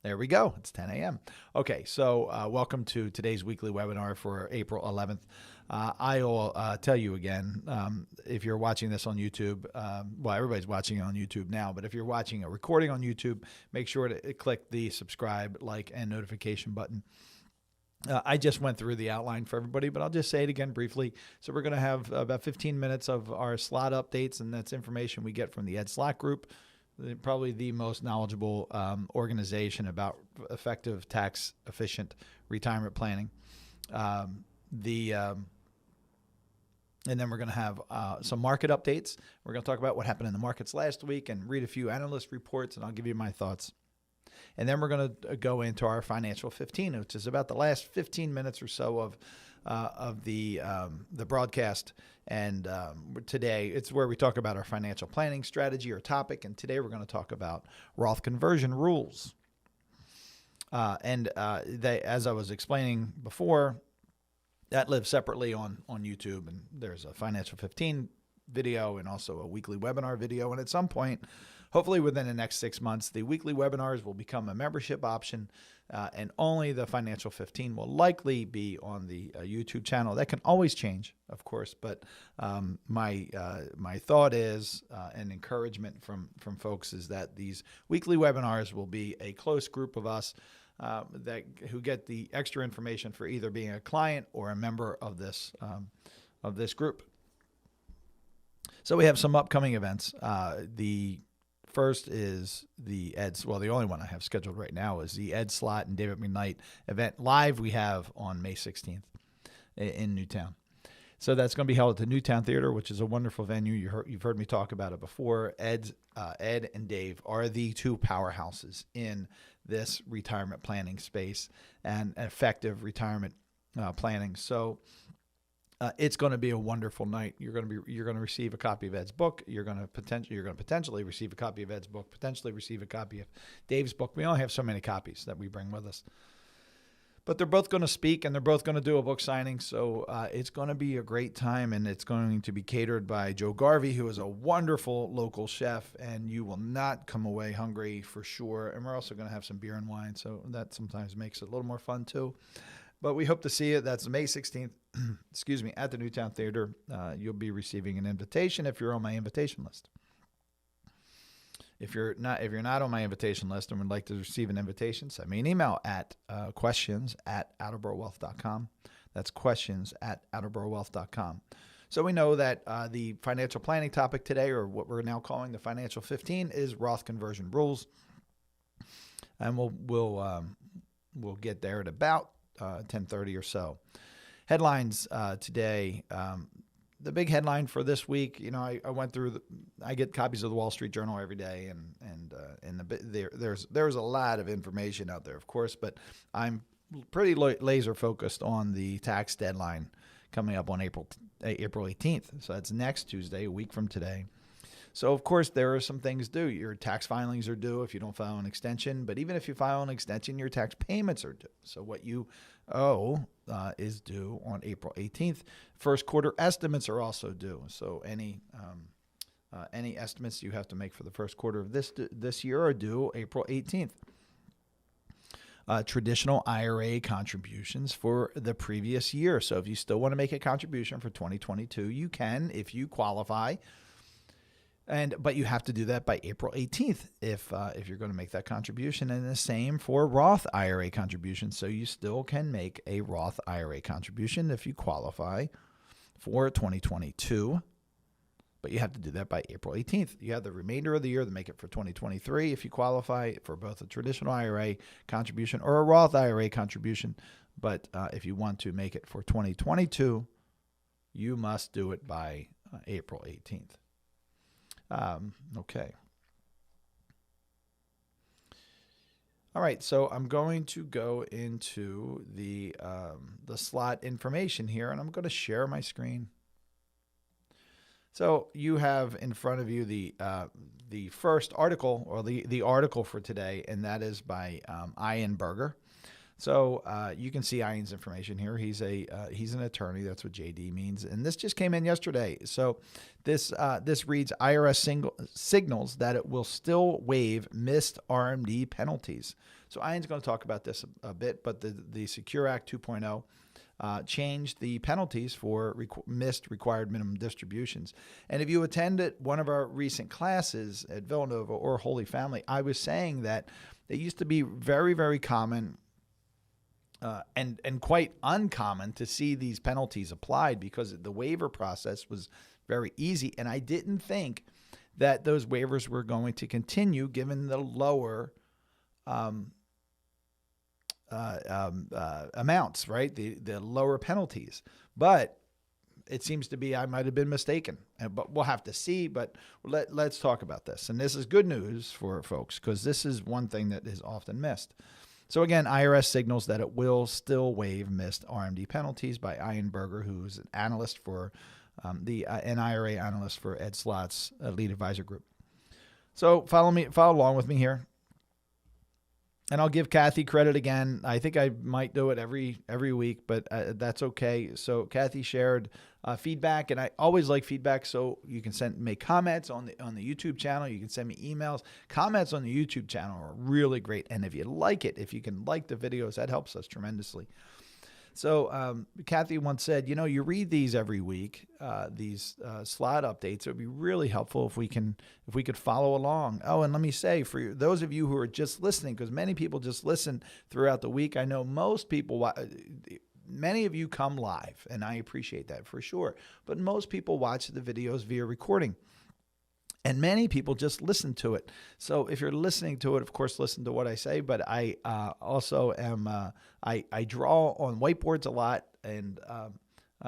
There we go. It's 10 a.m. Okay, so welcome to today's weekly webinar for April 11th. I'll tell you again, if you're watching this on YouTube, well, everybody's watching it on YouTube now, but if you're watching a recording on YouTube, make sure to click the subscribe, like, and notification button. I just went through the outline for everybody, but I'll just say it again briefly. So we're going to have about 15 minutes of our Slott updates, and that's information we get from the Ed Slott group. Probably the most knowledgeable organization about effective, tax-efficient retirement planning. And then we're going to have some market updates. We're going to talk about what happened in the markets last week and read a few analyst reports, and I'll give you my thoughts. And then we're going to go into our Financial 15, which is about the last 15 minutes or so of the broadcast. And today, it's where we talk about our financial planning strategy or topic. And today, we're going to talk about Roth Conversion Rules. As I was explaining before, that lives separately on YouTube. And there's a Financial 15 video and also a weekly webinar video. And at some point, hopefully within the next 6 months, the weekly webinars will become a membership option, and only the Financial 15 will likely be on the YouTube channel. That can always change, of course, but my thought is, and encouragement from folks is that these weekly webinars will be a close group of us who get the extra information for either being a client or a member of this group. So we have some upcoming events. The first is the only one I have scheduled right now is the Ed Slott and David McKnight event live we have on May 16th in Newtown. So that's going to be held at the Newtown Theater, which is a wonderful venue. You've heard me talk about it before. Ed and Dave are the two powerhouses in this retirement planning space and effective retirement planning. So it's going to be a wonderful night. You're going to receive a copy of Ed's book. You're going to potentially receive a copy of Ed's book. Potentially receive a copy of Dave's book. We only have so many copies that we bring with us, but they're both going to speak and they're both going to do a book signing. So it's going to be a great time, and it's going to be catered by Joe Garvey, who is a wonderful local chef, and you will not come away hungry for sure. And we're also going to have some beer and wine, so that sometimes makes it a little more fun too. But we hope to see you. That's May 16th, at the Newtown Theater. You'll be receiving an invitation if you're on my invitation list. If you're not on my invitation list and would like to receive an invitation, send me an email at questions@attleborowealth.com. That's questions@attleborowealth.com. So we know that the financial planning topic today, or what we're now calling the Financial 15, is Roth Conversion Rules, and we'll get there at about 10:30 or so. Headlines today. The big headline for this week, I went through. I get copies of the Wall Street Journal every day, and there's a lot of information out there, of course, but I'm pretty laser focused on the tax deadline coming up on April 18th. So that's next Tuesday, a week from today. So, of course, there are some things due. Your tax filings are due if you don't file an extension. But even if you file an extension, your tax payments are due. So what you owe is due on April 18th. First quarter estimates are also due. So any estimates you have to make for the first quarter of this year are due April 18th. Traditional IRA contributions for the previous year. So if you still want to make a contribution for 2022, you can if you qualify. But you have to do that by April 18th if you're going to make that contribution. And the same for Roth IRA contributions. So you still can make a Roth IRA contribution if you qualify for 2022. But you have to do that by April 18th. You have the remainder of the year to make it for 2023 if you qualify for both a traditional IRA contribution or a Roth IRA contribution. But if you want to make it for 2022, you must do it by April 18th. Okay. All right, so I'm going to go into the Slott information here, and I'm going to share my screen. So you have in front of you the first article, or the article for today, and that is by Ian Berger. So you can see Ian's information here. He's an attorney. That's what JD means. And this just came in yesterday. So this reads IRS signals that it will still waive missed RMD penalties. So Ian's going to talk about this a bit, but the Secure Act 2.0 changed the penalties for missed required minimum distributions. And if you attended one of our recent classes at Villanova or Holy Family, I was saying that it used to be very, very common and quite uncommon to see these penalties applied because the waiver process was very easy. And I didn't think that those waivers were going to continue given the lower amounts, right? The lower penalties. But it seems to be I might have been mistaken, but we'll have to see. But let's talk about this. And this is good news for folks because this is one thing that is often missed. So again, IRS signals that it will still waive missed RMD penalties by Ian Berger, who's an analyst for an IRA analyst for Ed Slott's lead advisor group. So follow along with me here. And I'll give Kathy credit again. I think I might do it every week, but that's okay. So Kathy shared feedback, and I always like feedback. So you can make comments on the YouTube channel. You can send me emails. Comments on the YouTube channel are really great. And if you can like the videos, that helps us tremendously. So Kathy once said, you read these every week, these Slott updates. It would be really helpful if we could follow along. Oh, and let me say, for those of you who are just listening, because many people just listen throughout the week, I know most people, many of you come live, and I appreciate that for sure. But most people watch the videos via recording. And many people just listen to it. So if you're listening to it, of course, listen to what I say. But I also am, I draw on whiteboards a lot. And,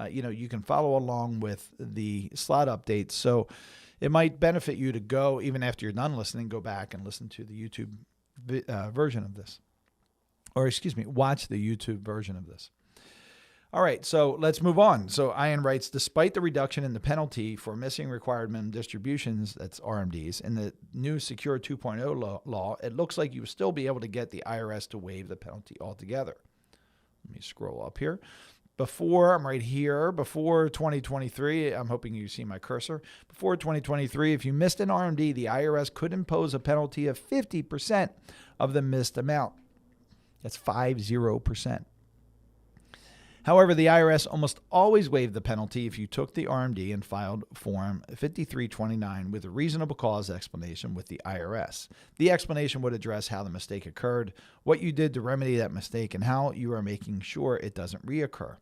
you can follow along with the Slott updates. So it might benefit you to go, even after you're done listening, go back and listen to the YouTube version of this. Or watch the YouTube version of this. All right, so let's move on. So Ian writes, despite the reduction in the penalty for missing required minimum distributions, that's RMDs, in the new Secure 2.0 law, it looks like you will still be able to get the IRS to waive the penalty altogether. Let me scroll up here. I'm right here, before 2023, I'm hoping you see my cursor. Before 2023, if you missed an RMD, the IRS could impose a penalty of 50% of the missed amount. That's 50%. However, the IRS almost always waived the penalty if you took the RMD and filed Form 5329 with a reasonable cause explanation with the IRS. The explanation would address how the mistake occurred, what you did to remedy that mistake, and how you are making sure it doesn't reoccur.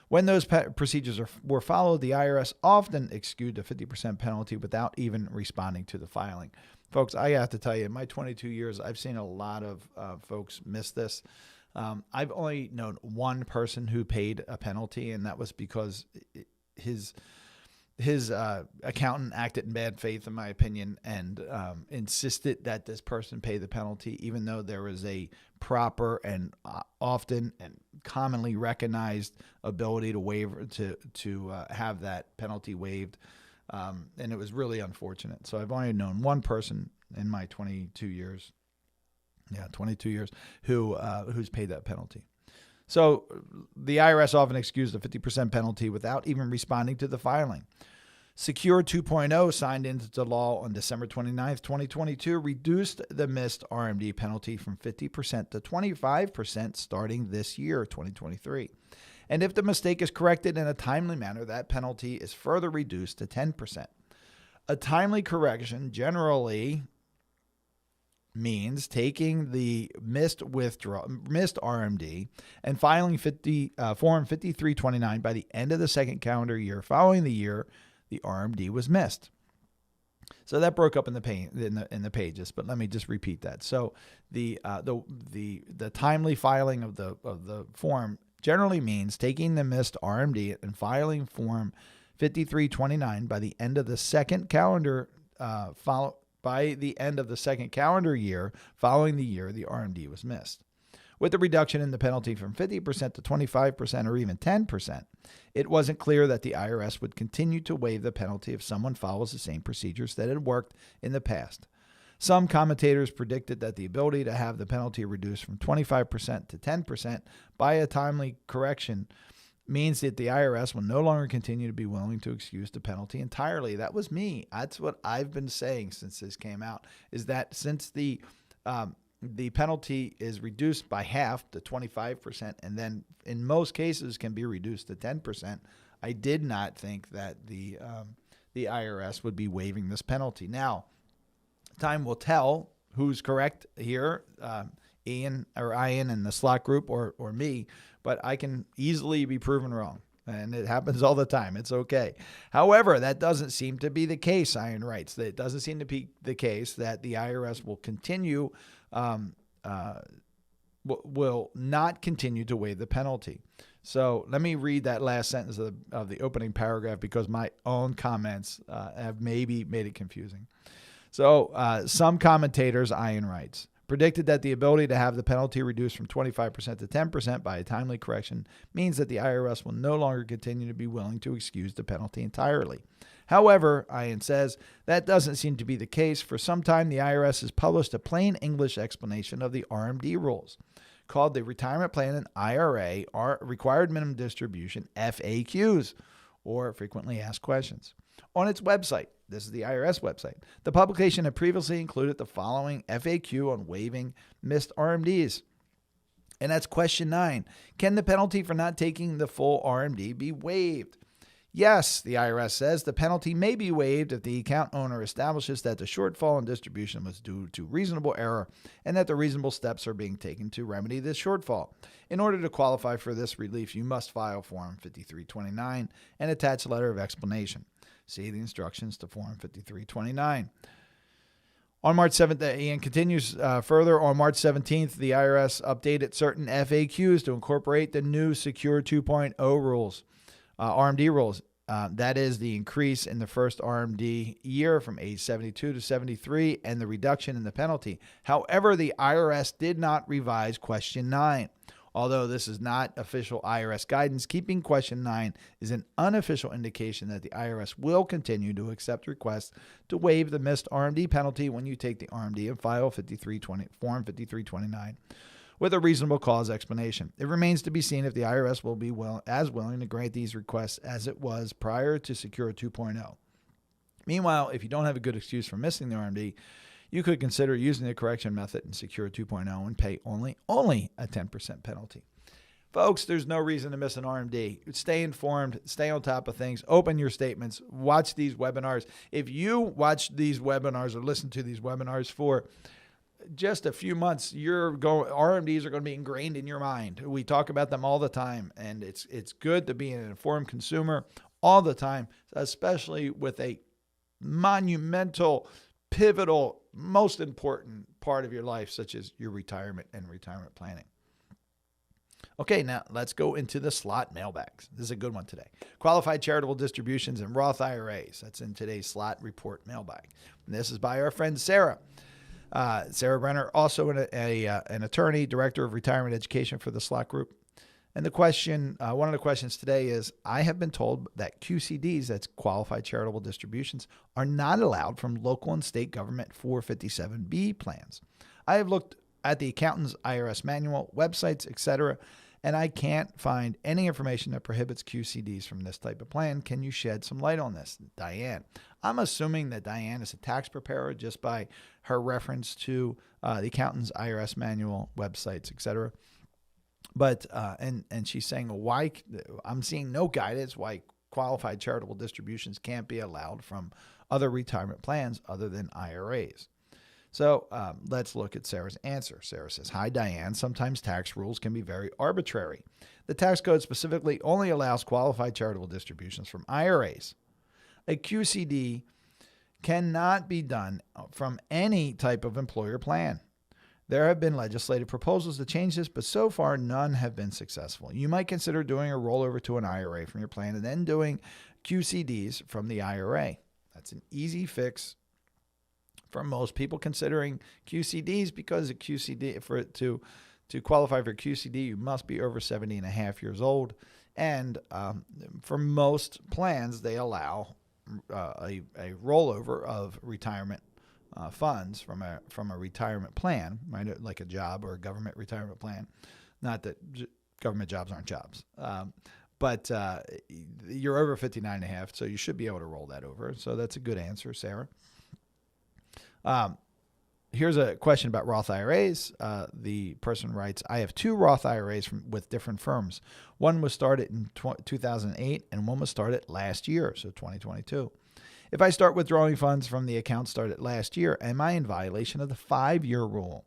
When those procedures were followed, the IRS often excused a 50% penalty without even responding to the filing. Folks, I have to tell you, in my 22 years, I've seen a lot of folks miss this. I've only known one person who paid a penalty, and that was because his accountant acted in bad faith, in my opinion, and insisted that this person pay the penalty, even though there was a proper and often and commonly recognized ability to waive to have that penalty waived, and it was really unfortunate. So I've only known one person in my 22 years. Yeah, 22 years, who's paid that penalty. So the IRS often excused a 50% penalty without even responding to the filing. Secure 2.0, signed into law on December 29th, 2022, reduced the missed RMD penalty from 50% to 25% starting this year, 2023. And if the mistake is corrected in a timely manner, that penalty is further reduced to 10%. A timely correction generally means taking the missed RMD and filing Form 5329 by the end of the second calendar year following the year the RMD was missed. So that broke up in the pages, but let me just repeat that. So the timely filing of the form generally means taking the missed RMD and filing Form 5329 by the end of the second calendar by the end of the second calendar year following the year the RMD was missed. With the reduction in the penalty from 50% to 25% or even 10%, it wasn't clear that the IRS would continue to waive the penalty if someone follows the same procedures that had worked in the past. Some commentators predicted that the ability to have the penalty reduced from 25% to 10% by a timely correction means that the IRS will no longer continue to be willing to excuse the penalty entirely. That was me. That's what I've been saying since this came out, is that since the penalty is reduced by half to 25% and then in most cases can be reduced to 10%, I did not think that the IRS would be waiving this penalty. Now, time will tell who's correct here, Ian in the Slott group or me, but I can easily be proven wrong. And it happens all the time. It's okay. However, that doesn't seem to be the case, Ian writes. It doesn't seem to be the case that the IRS will continue, will not continue to waive the penalty. So let me read that last sentence of the opening paragraph because my own comments have maybe made it confusing. So some commentators, Ian writes, predicted that the ability to have the penalty reduced from 25% to 10% by a timely correction means that the IRS will no longer continue to be willing to excuse the penalty entirely. However, Ian says, that doesn't seem to be the case. For some time, the IRS has published a plain English explanation of the RMD rules called the Retirement Plan and IRA Required Minimum Distribution FAQs, or Frequently Asked Questions, on its website. This is the IRS website. The publication had previously included the following FAQ on waiving missed RMDs. And that's question 9. Can the penalty for not taking the full RMD be waived? Yes, the IRS says the penalty may be waived if the account owner establishes that the shortfall in distribution was due to reasonable error and that the reasonable steps are being taken to remedy this shortfall. In order to qualify for this relief, you must file Form 5329 and attach a letter of explanation. See the instructions to Form 5329. On March 7th, Ian continues further. On March 17th, the IRS updated certain FAQs to incorporate the new Secure 2.0 rules, RMD rules. That is the increase in the first RMD year from age 72 to 73 and the reduction in the penalty. However, the IRS did not revise Question 9. Although this is not official IRS guidance, keeping Question 9 is an unofficial indication that the IRS will continue to accept requests to waive the missed RMD penalty when you take the RMD and file Form 5329 with a reasonable cause explanation. It remains to be seen if the IRS will be willing to grant these requests as it was prior to Secure 2.0. Meanwhile, if you don't have a good excuse for missing the RMD, you could consider using the correction method in Secure 2.0 and pay only a 10% penalty. Folks, there's no reason to miss an RMD. Stay informed, stay on top of things, open your statements, watch these webinars. If you watch these webinars or listen to these webinars for just a few months, RMDs are going to be ingrained in your mind. We talk about them all the time, and it's good to be an informed consumer all the time, especially with a monumental, pivotal, most important part of your life, such as your retirement and retirement planning. Okay, now let's go into the Slott mailbags. This is a good one today. Qualified charitable distributions and Roth IRAs. That's in today's Slott report mailbag. And this is by our friend Sarah. Sarah Brenner, also an attorney, director of retirement education for the Slott Group. And the question, one of the questions today is, I have been told that QCDs, that's qualified charitable distributions, are not allowed from local and state government 457B plans. I have looked at the accountant's IRS manual, websites, etc., and I can't find any information that prohibits QCDs from this type of plan. Can you shed some light on this? Diane. I'm assuming that Diane is a tax preparer just by her reference to the accountant's IRS manual, websites, etc. But and she's saying, why? I'm seeing no guidance why qualified charitable distributions can't be allowed from other retirement plans other than IRAs. So let's look at Sarah's answer. Sarah says, hi, Diane. Sometimes tax rules can be very arbitrary. The tax code specifically only allows qualified charitable distributions from IRAs. A QCD cannot be done from any type of employer plan. There have been legislative proposals to change this, but so far none have been successful. You might consider doing a rollover to an IRA from your plan and then doing QCDs from the IRA. That's an easy fix for most people considering QCDs, because a QCD, to qualify for QCD, you must be over 70 and a half years old. And for most plans, they allow a rollover of retirement funds from a retirement plan, right? Like a job or a government retirement plan. Not that government jobs aren't jobs, but you're over 59 and a half, so you should be able to roll that over. So that's a good answer, Sarah. Here's a question about Roth IRAs. The person writes, I have 2 Roth IRAs with different firms. One was started in 2008 and one was started last year, so 2022. If I start withdrawing funds from the account started last year, am I in violation of the 5-year rule?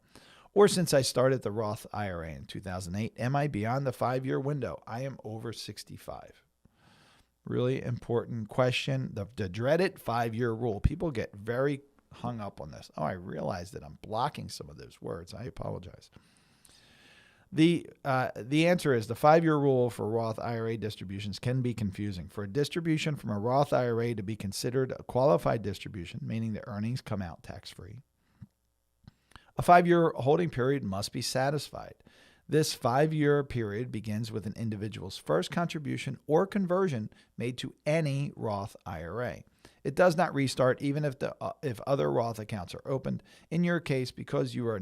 Or since I started the Roth IRA in 2008, am I beyond the 5-year window? I am over 65. Really important question. The dreaded 5-year rule. People get very hung up on this. Oh, I realize that I'm blocking some of those words. I apologize. The answer is the 5-year rule for Roth IRA distributions can be confusing. For a distribution from a Roth IRA to be considered a qualified distribution, meaning the earnings come out tax-free, a 5-year holding period must be satisfied. This 5-year period begins with an individual's first contribution or conversion made to any Roth IRA. It does not restart even if other Roth accounts are opened. In your case, because you were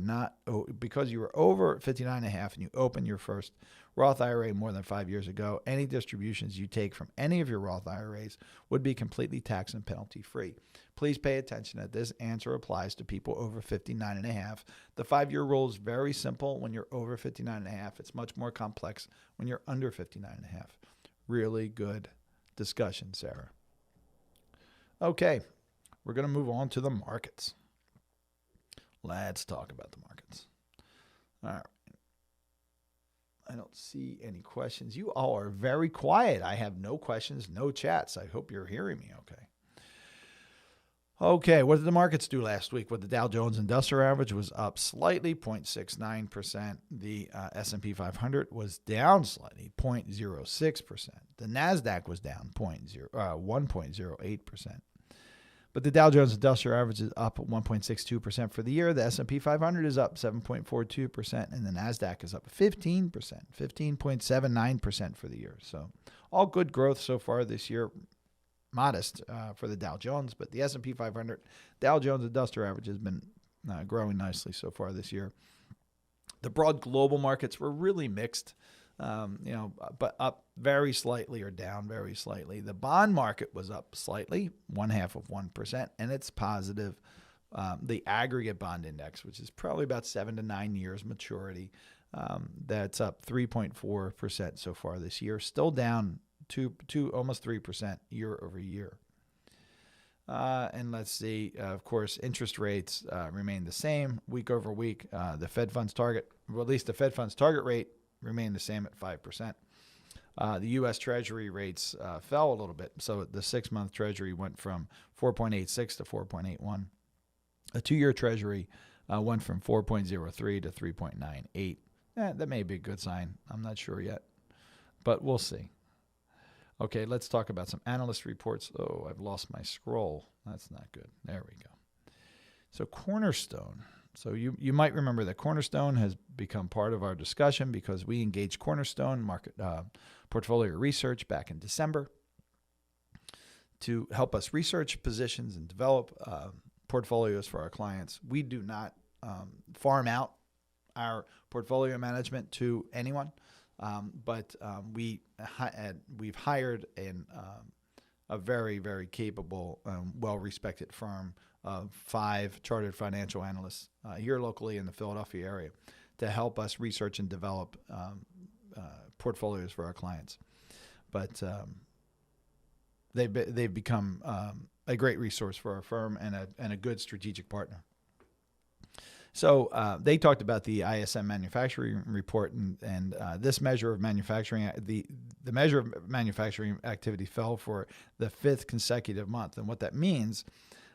over 59 and a half and you opened your first Roth IRA more than 5 years ago, any distributions you take from any of your Roth IRAs would be completely tax and penalty free. Please pay attention that this answer applies to people over 59 and a half. The 5-year rule is very simple when you're over 59 and a half. It's much more complex when you're under 59 and a half. Really good discussion, Sarah. Okay, we're going to move on to the markets. Let's talk about the markets. All right. I don't see any questions. You all are very quiet. I have no questions, no chats. I hope you're hearing me okay. Okay, what did the markets do last week? Well, the Dow Jones Industrial Average was up slightly, 0.69%. The S&P 500 was down slightly, 0.06%. The NASDAQ was down 1.08%. But the Dow Jones Industrial Average is up 1.62% for the year. The S&P 500 is up 7.42%, and the NASDAQ is up 15%, 15.79% for the year. So all good growth so far this year. Modest for the Dow Jones, but the S&P 500, Dow Jones Industrial Average has been growing nicely so far this year. The broad global markets were really mixed. But up very slightly or down very slightly. The bond market was up slightly, 0.5%, and it's positive. The aggregate bond index, which is probably about 7 to 9 years maturity, that's up 3.4% so far this year, still down to almost 3% year over year. And let's see, of course, interest rates remain the same week over week. The Fed funds target, well, at least the Fed funds target rate remained the same at 5%. The U.S. Treasury rates fell a little bit. So the 6-month Treasury went from 4.86 to 4.81. A 2-year Treasury went from 4.03 to 3.98. That may be a good sign. I'm not sure yet, but we'll see. Okay, let's talk about some analyst reports. Oh, I've lost my scroll. That's not good. There we go. So Cornerstone. So you might remember that Cornerstone has become part of our discussion because we engaged Cornerstone market portfolio research back in December to help us research positions and develop portfolios for our clients. We do not farm out our portfolio management to anyone, but we've hired a very, very capable, well-respected firm of 5 chartered financial analysts here locally in the Philadelphia area to help us research and develop portfolios for our clients. But they've become a great resource for our firm and a good strategic partner. So they talked about the ISM manufacturing report, and this measure of manufacturing, the measure of manufacturing activity fell for the 5th consecutive month. And what that means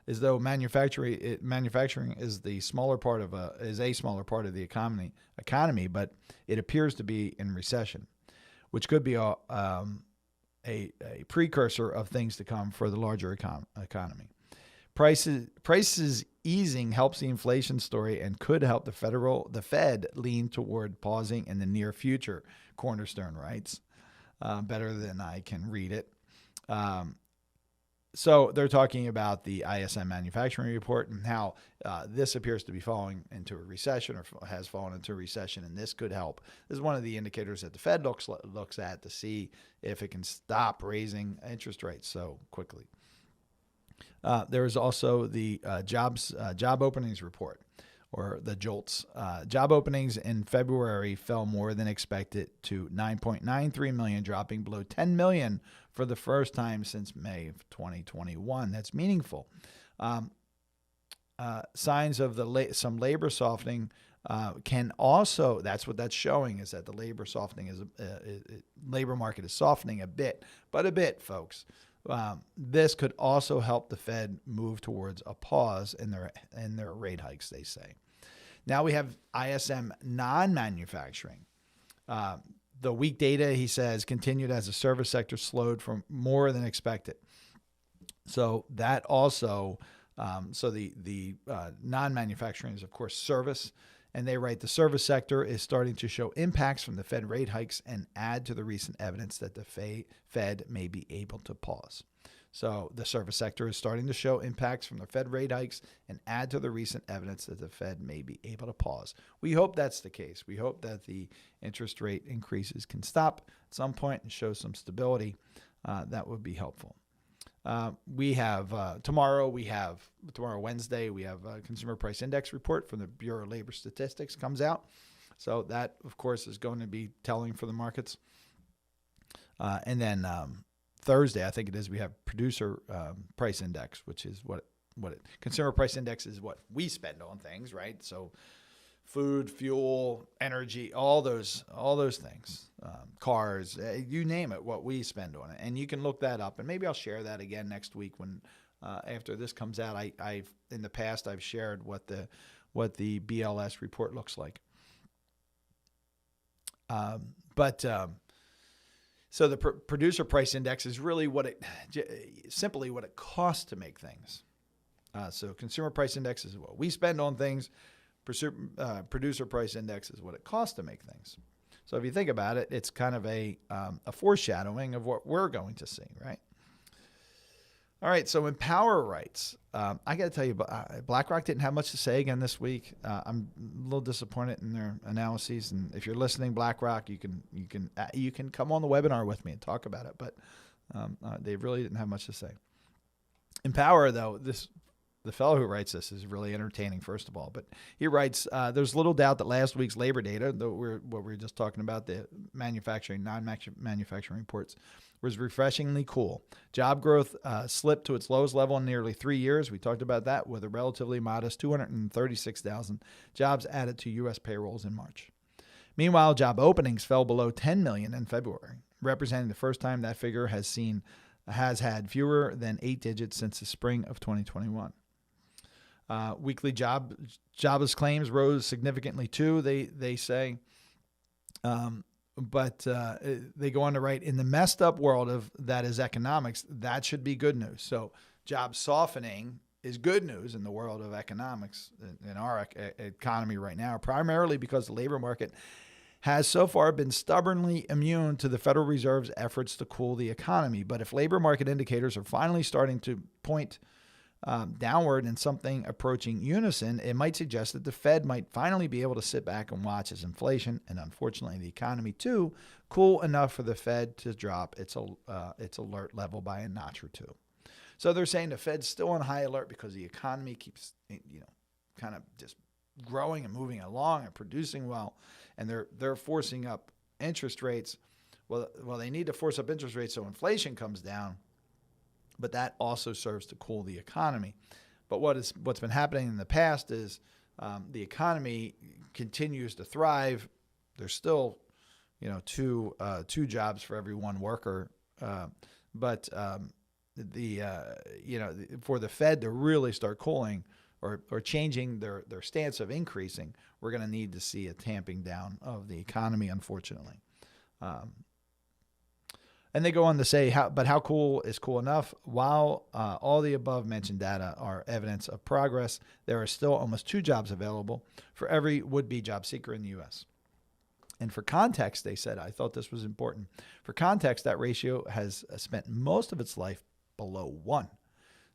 is though manufacturing is a smaller part of the economy, but it appears to be in recession, which could be a precursor of things to come for the larger economy. Prices easing helps the inflation story and could help the Fed lean toward pausing in the near future, Cornerstone writes, better than I can read it. So they're talking about the ISM manufacturing report and how this appears to be falling into a recession, or has fallen into a recession, and this could help. This is one of the indicators that the Fed looks at to see if it can stop raising interest rates so quickly. There is also the job openings report, or the JOLTS. Job openings in February fell more than expected to 9.93 million, dropping below 10 million for the first time since May of 2021. That's meaningful. Signs of some labor softening can also, that's what that's showing, is that the labor softening labor market is softening a bit, folks. This could also help the Fed move towards a pause in their rate hikes, they say. Now we have ISM non-manufacturing. The weak data, he says, continued as the service sector slowed from more than expected. So that also, the non-manufacturing is, of course, service. And they write the service sector is starting to show impacts from the Fed rate hikes and add to the recent evidence that the Fed may be able to pause. So the service sector is starting to show impacts from the Fed rate hikes and add to the recent evidence that the Fed may be able to pause. We hope that's the case. We hope that the interest rate increases can stop at some point and show some stability. That would be helpful. We have tomorrow, Wednesday, we have a consumer price index report from the Bureau of Labor Statistics comes out. So that, of course, is going to be telling for the markets. And then Thursday, I think it is, we have producer price index, which is consumer price index is what we spend on things, right? So food, fuel, energy, all those things, cars, you name it, what we spend on it. And you can look that up, and maybe I'll share that again next week when after this comes out. I've in the past I've shared what the BLS report looks like. So the producer price index is really simply what it costs to make things. So consumer price index is what we spend on things. Producer price index is what it costs to make things. So if you think about it, it's kind of a foreshadowing of what we're going to see, right? All right, so Empower writes, I got to tell you, BlackRock didn't have much to say again this week. I'm a little disappointed in their analyses, and if you're listening, BlackRock, you can come on the webinar with me and talk about it. But they really didn't have much to say. Empower, though, the fellow who writes this is really entertaining, first of all. But he writes, there's little doubt that last week's labor data, what we were just talking about, the manufacturing, non-manufacturing reports, was refreshingly cool. Job growth slipped to its lowest level in nearly 3 years. We talked about that, with a relatively modest 236,000 jobs added to U.S. payrolls in March. Meanwhile, job openings fell below 10 million in February, representing the first time that figure has had fewer than 8 digits since the spring of 2021. Weekly jobless claims rose significantly too, they say. But they go on to write, in the messed up world of that is economics, that should be good news. So job softening is good news in the world of economics, in our economy right now, primarily because the labor market has so far been stubbornly immune to the Federal Reserve's efforts to cool the economy. But if labor market indicators are finally starting to point downward in something approaching unison, it might suggest that the Fed might finally be able to sit back and watch as inflation, and unfortunately the economy too, cool enough for the Fed to drop its alert level by a notch or two. So they're saying the Fed's still on high alert because the economy keeps, kind of just growing and moving along and producing well, and they're forcing up interest rates. Well, they need to force up interest rates so inflation comes down. But that also serves to cool the economy. But what's been happening in the past is the economy continues to thrive. There's still, two jobs for every one worker. But for the Fed to really start cooling or changing their stance of increasing, we're going to need to see a tamping down of the economy, unfortunately. And they go on to say, how cool is cool enough? While all the above mentioned data are evidence of progress, there are still almost 2 jobs available for every would-be job seeker in the U.S. And for context, they said, I thought this was important. For context, that ratio has spent most of its life below 1.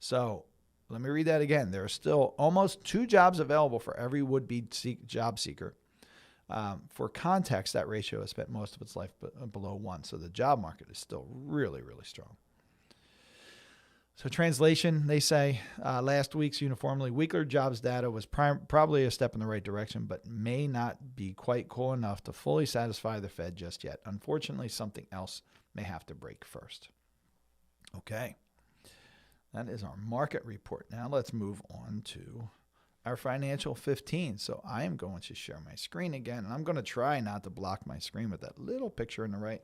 So let me read that again. There are still almost 2 jobs available for every would-be job seeker. For context, that ratio has spent most of its life below 1. So the job market is still really, really strong. So translation, they say last week's uniformly weaker jobs data was probably a step in the right direction, but may not be quite cool enough to fully satisfy the Fed just yet. Unfortunately, something else may have to break first. Okay. That is our market report. Now let's move on to our financial 15. So I am going to share my screen again, and I'm going to try not to block my screen with that little picture on the right.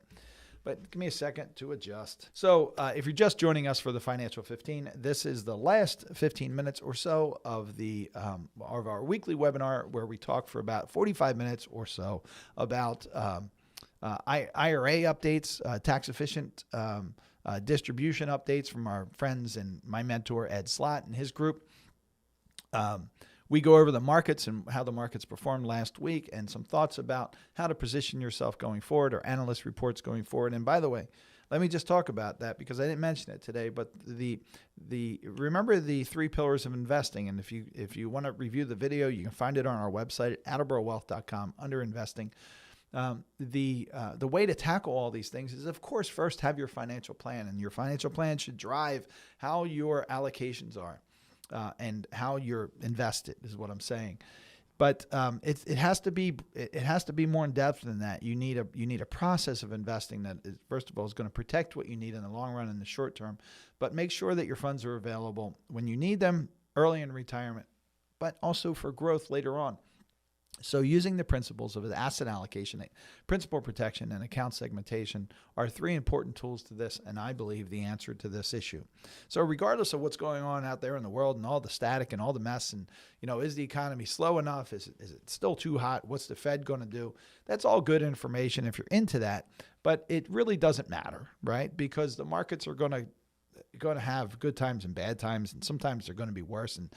But give me a second to adjust. So if you're just joining us for the Financial 15, this is the last 15 minutes or so of our weekly webinar, where we talk for about 45 minutes or so about IRA updates, tax efficient distribution updates from our friends and my mentor, Ed Slott, and his group. We go over the markets and how the markets performed last week and some thoughts about how to position yourself going forward, or analyst reports going forward. And by the way, let me just talk about that because I didn't mention it today, but remember the 3 pillars of investing. And if you want to review the video, you can find it on our website at attleborowealth.com under investing. The way to tackle all these things is, of course, first have your financial plan, and your financial plan should drive how your allocations are. And how you're invested is what I'm saying, but it has to be more in depth than that. You need a process of investing that is, first of all, is going to protect what you need in the long run and the short term, but make sure that your funds are available when you need them early in retirement, but also for growth later on. So using the principles of asset allocation, principal protection, and account segmentation are 3 important tools to this, and I believe the answer to this issue. So regardless of what's going on out there in the world and all the static and all the mess, and is the economy slow enough? Is it still too hot? What's the Fed going to do? That's all good information if you're into that, but it really doesn't matter, right? Because the markets are going to have good times and bad times, and sometimes they're going to be worse. And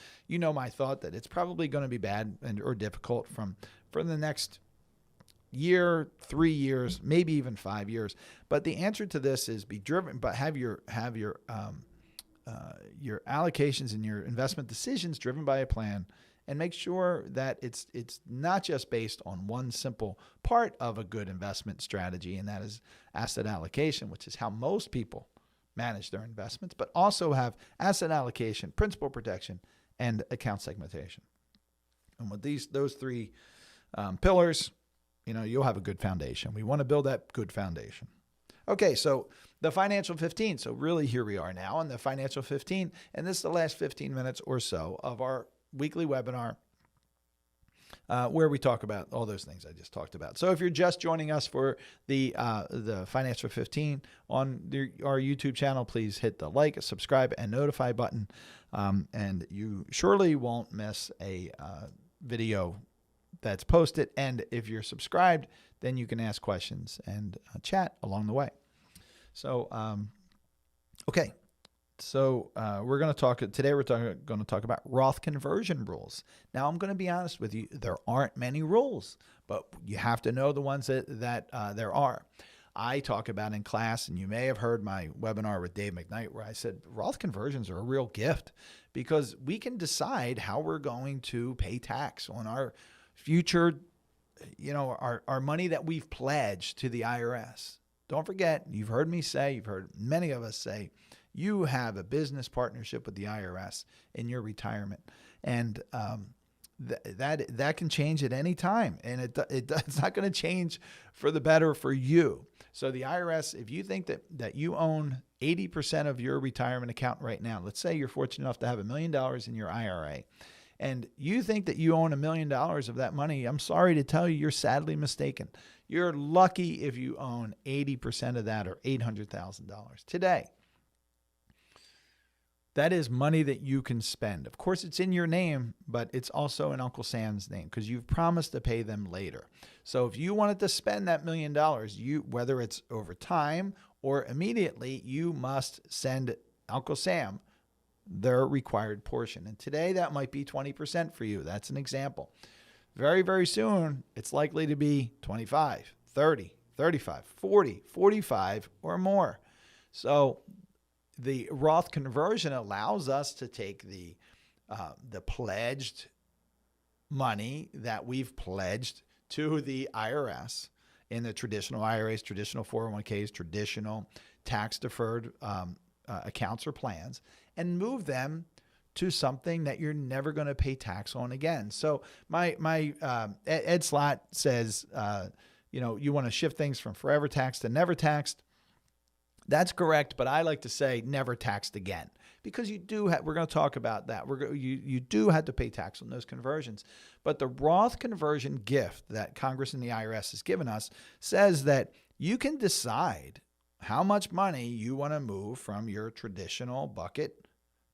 my thought that it's probably going to be bad or difficult for the next year, 3 years, maybe even 5 years. But the answer to this is be driven, but have your allocations and your investment decisions driven by a plan, and make sure that it's not just based on one simple part of a good investment strategy, and that is asset allocation, which is how most people manage their investments, but also have asset allocation, principal protection, and account segmentation. And with those 3 pillars, you'll have a good foundation. We want to build that good foundation. Okay, so the Financial 15. So really, here we are now in the Financial 15, and this is the last 15 minutes or so of our weekly webinar, where we talk about all those things I just talked about. So if you're just joining us for the Financial 15 on our YouTube channel, please hit the like, subscribe, and notify button, and you surely won't miss a video that's posted. And if you're subscribed, then you can ask questions and chat along the way. So, okay. So we're going to talk today. We're going to talk about Roth Conversion Rules. Now, I'm going to be honest with you. There aren't many rules, but you have to know the ones that there are. I talk about in class, and you may have heard my webinar with Dave McKnight, where I said Roth conversions are a real gift, because we can decide how we're going to pay tax on our future, our money that we've pledged to the IRS. Don't forget, you've heard me say, you've heard many of us say, you have a business partnership with the IRS in your retirement, and that can change at any time, and it's not going to change for the better for you. So the IRS, if you think that you own 80% of your retirement account right now, let's say you're fortunate enough to have $1 million in your IRA, and you think that you own $1 million of that money, I'm sorry to tell you, you're sadly mistaken. You're lucky if you own 80% of that, or $800,000 today. That is money that you can spend. Of course, it's in your name, but it's also in Uncle Sam's name, because you've promised to pay them later. So if you wanted to spend that $1 million, whether it's over time or immediately, you must send Uncle Sam their required portion. And today that might be 20% for you. That's an example. Very, very soon, it's likely to be 25, 30, 35, 40, 45 or more. So the Roth conversion allows us to take the pledged money that we've pledged to the IRS in the traditional IRAs, traditional 401ks, traditional tax-deferred accounts or plans, and move them to something that you're never going to pay tax on again. So Ed Slott says, you want to shift things from forever taxed to never taxed. That's correct, but I like to say never taxed again, because you do have, we're going to talk about that. You do have to pay tax on those conversions. But the Roth conversion gift that Congress and the IRS has given us says that you can decide how much money you want to move from your traditional bucket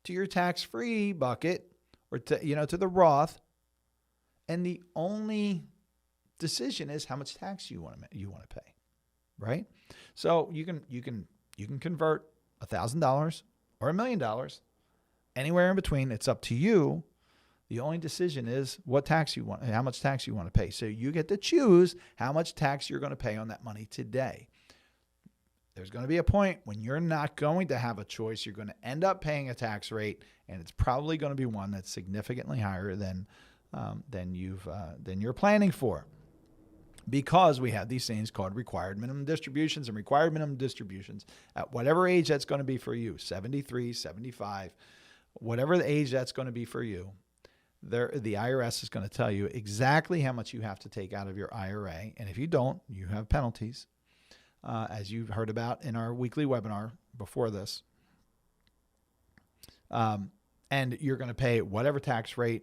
to your tax-free bucket, or to the Roth. And the only decision is how much tax you want to pay, right? So you can convert $1,000 or $1 million, anywhere in between. It's up to you. The only decision is what tax you want, how much tax you want to pay. So you get to choose how much tax you're going to pay on that money today. There's going to be a point when you're not going to have a choice. You're going to end up paying a tax rate, and it's probably going to be one that's significantly higher than you're planning for, because we have these things called required minimum distributions, and required minimum distributions at whatever age that's going to be for you, 73, 75, whatever the age that's going to be for you. The IRS is going to tell you exactly how much you have to take out of your IRA. And if you don't, you have penalties, as you've heard about in our weekly webinar before this. And you're going to pay whatever tax rate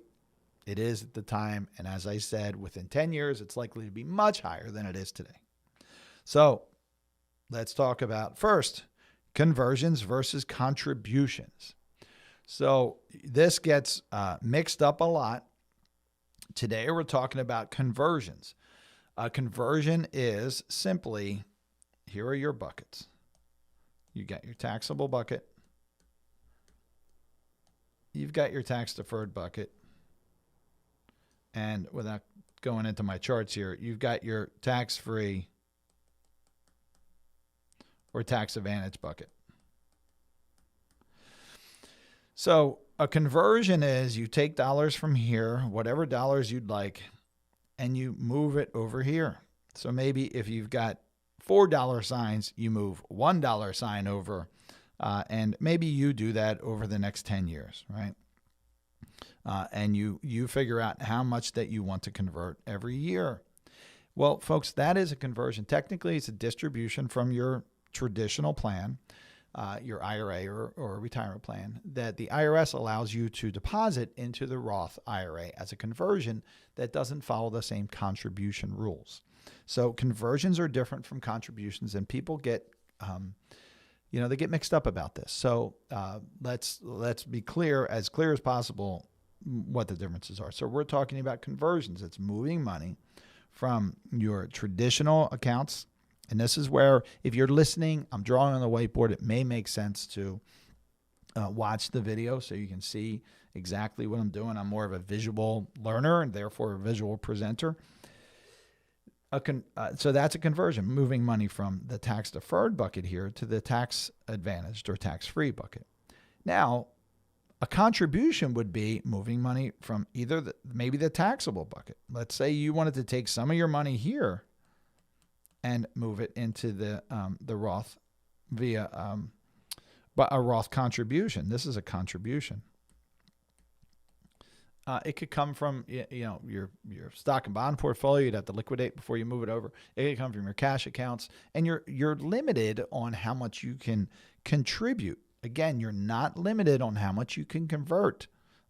it is at the time. And as I said, within 10 years, it's likely to be much higher than it is today. So let's talk about first conversions versus contributions. So this gets mixed up a lot. Today, we're talking about conversions. A conversion is simply, here are your buckets. You got your taxable bucket. You've got your tax-deferred bucket. And without going into my charts here, you've got your tax-free or tax advantage bucket. So a conversion is you take dollars from here, whatever dollars you'd like, and you move it over here. So maybe if you've got $4 signs, you move $1 sign over, and maybe you do that over the next 10 years, right? And you figure out how much that you want to convert every year. Well, folks, that is a conversion. Technically, it's a distribution from your traditional plan, your IRA or retirement plan, that the IRS allows you to deposit into the Roth IRA as a conversion that doesn't follow the same contribution rules. So conversions are different from contributions, and people get, they get mixed up about this. So let's be clear as possible what the differences are. So we're talking about conversions. It's moving money from your traditional accounts. And this is where, if you're listening, I'm drawing on the whiteboard. It may make sense to watch the video so you can see exactly what I'm doing. I'm more of a visual learner and therefore a visual presenter. So that's a conversion, moving money from the tax-deferred bucket here to the tax-advantaged or tax-free bucket. Now, a contribution would be moving money from either maybe the taxable bucket. Let's say you wanted to take some of your money here and move it into the Roth via a Roth contribution. This is a contribution. It could come from your stock and bond portfolio. You'd have to liquidate before you move it over. It could come from your cash accounts, and you're limited on how much you can contribute. Again, you're not limited on how much you can convert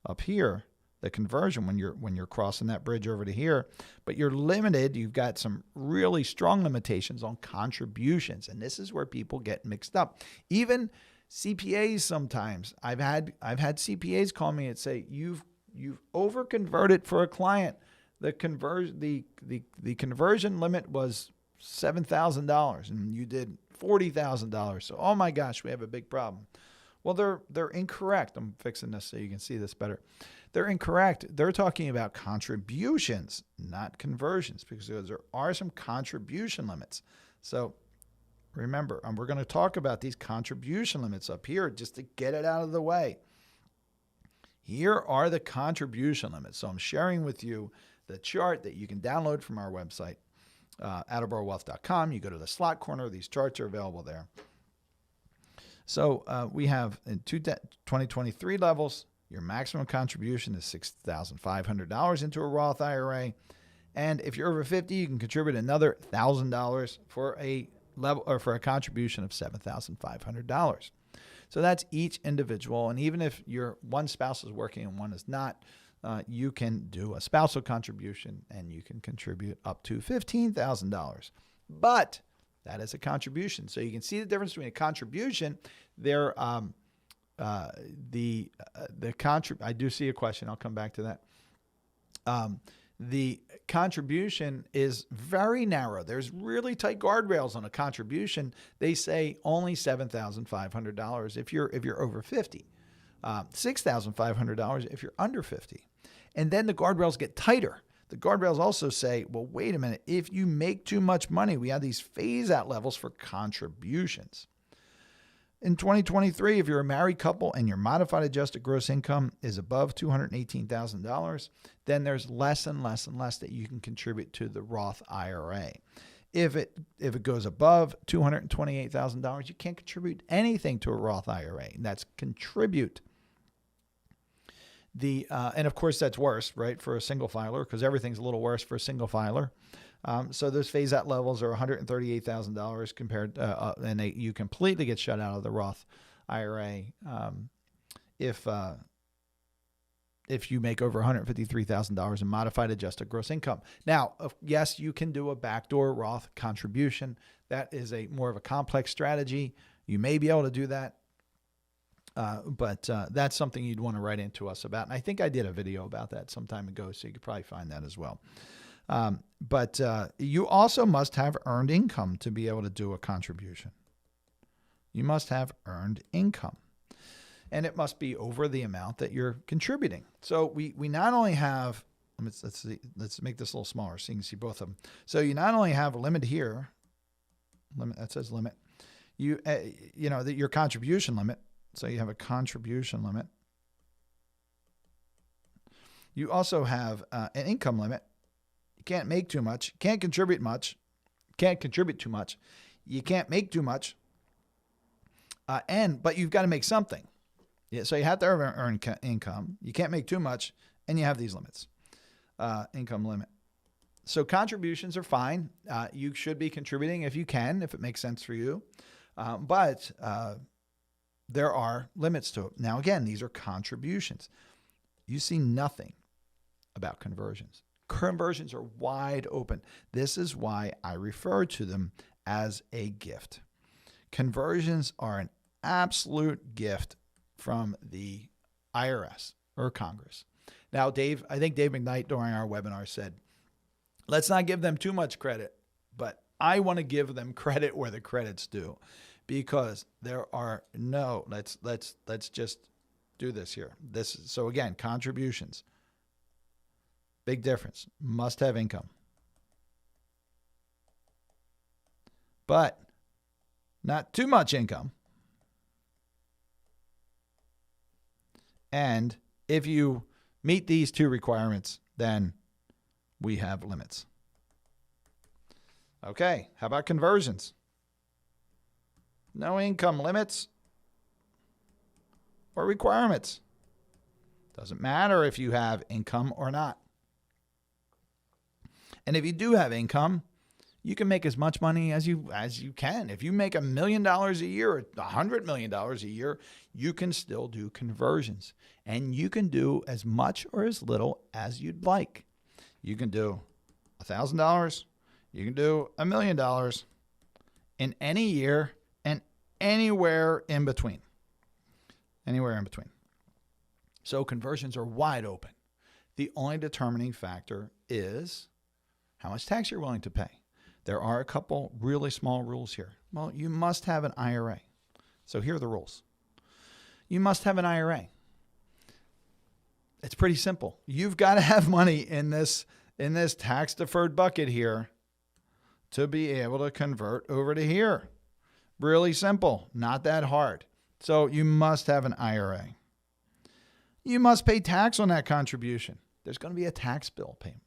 up here. The conversion when you're crossing that bridge over to here, but you're limited. You've got some really strong limitations on contributions, and this is where people get mixed up. Even CPAs sometimes. I've had CPAs call me and say, you've over converted for a client. The conversion limit was $7,000 and you did $40,000. So, oh my gosh, we have a big problem. Well, they're incorrect. I'm fixing this so you can see this better. They're incorrect. They're talking about contributions, not conversions, because there are some contribution limits. So remember, we're going to talk about these contribution limits up here just to get it out of the way. Here are the contribution limits. So I'm sharing with you the chart that you can download from our website, attleborowealth.com. You go to the slot corner. These charts are available there. So we have in 2023 levels, your maximum contribution is $6,500 into a Roth IRA. And if you're over 50, you can contribute another $1,000 for a level or for a contribution of $7,500. So that's each individual. And even if one spouse is working and one is not, you can do a spousal contribution and you can contribute up to $15,000. But that is a contribution. So you can see the difference between a contribution. I do see a question. I'll come back to that. The contribution is very narrow. There's really tight guardrails on a contribution. They say only $7,500 if you're over 50, $6,500 if you're under 50. And then the guardrails get tighter. The guardrails also say, well, wait a minute. If you make too much money, we have these phase-out levels for contributions. In 2023, if you're a married couple and your modified adjusted gross income is above $218,000, then there's less and less and less that you can contribute to the Roth IRA. If it goes above $228,000, you can't contribute anything to a Roth IRA. And that's contribute. And of course that's worse, right, for a single filer, because everything's a little worse for a single filer. So those phase-out levels are $138,000 compared, and you completely get shut out of the Roth IRA if you make over $153,000 in modified adjusted gross income. Now, yes, you can do a backdoor Roth contribution. That is more of a complex strategy. You may be able to do that. But that's something you'd want to write into us about. And I think I did a video about that some time ago, so you could probably find that as well. But you also must have earned income to be able to do a contribution. You must have earned income. And it must be over the amount that you're contributing. So we not only have, let's make this a little smaller so you can see both of them. So you not only have a limit here, that says limit, your contribution limit. So you have a contribution limit. You also have an income limit. You can't make too much. Can't contribute much. Can't contribute too much. You can't make too much. But you've got to make something. Yeah, so you have to earn income. You can't make too much, and you have these limits. Income limit. So contributions are fine. You should be contributing if you can, if it makes sense for you. But there are limits to it. Now, again, these are contributions. You see nothing about conversions. Conversions are wide open. This is why I refer to them as a gift. Conversions are an absolute gift from the IRS or Congress. Now, I think Dave McKnight during our webinar said, let's not give them too much credit, but I want to give them credit where the credit's due. Because there are let's just do this here. So again, contributions. Big difference. Must have income. But not too much income. And if you meet these two requirements, then we have limits. Okay, how about conversions? No income limits or requirements. Doesn't matter if you have income or not. And if you do have income, you can make as much money as you can. If you make $1 million a year or $100 million a year, you can still do conversions. And you can do as much or as little as you'd like. You can do $1,000. You can do $1 million in any year and anywhere in between. Anywhere in between. So conversions are wide open. The only determining factor is how much tax you're willing to pay. There are a couple really small rules here. Well, you must have an IRA. So here are the rules. You must have an IRA. It's pretty simple. You've got to have money in this tax-deferred bucket here to be able to convert over to here. Really simple, not that hard. So you must have an IRA. You must pay tax on that contribution. There's going to be a tax bill payment.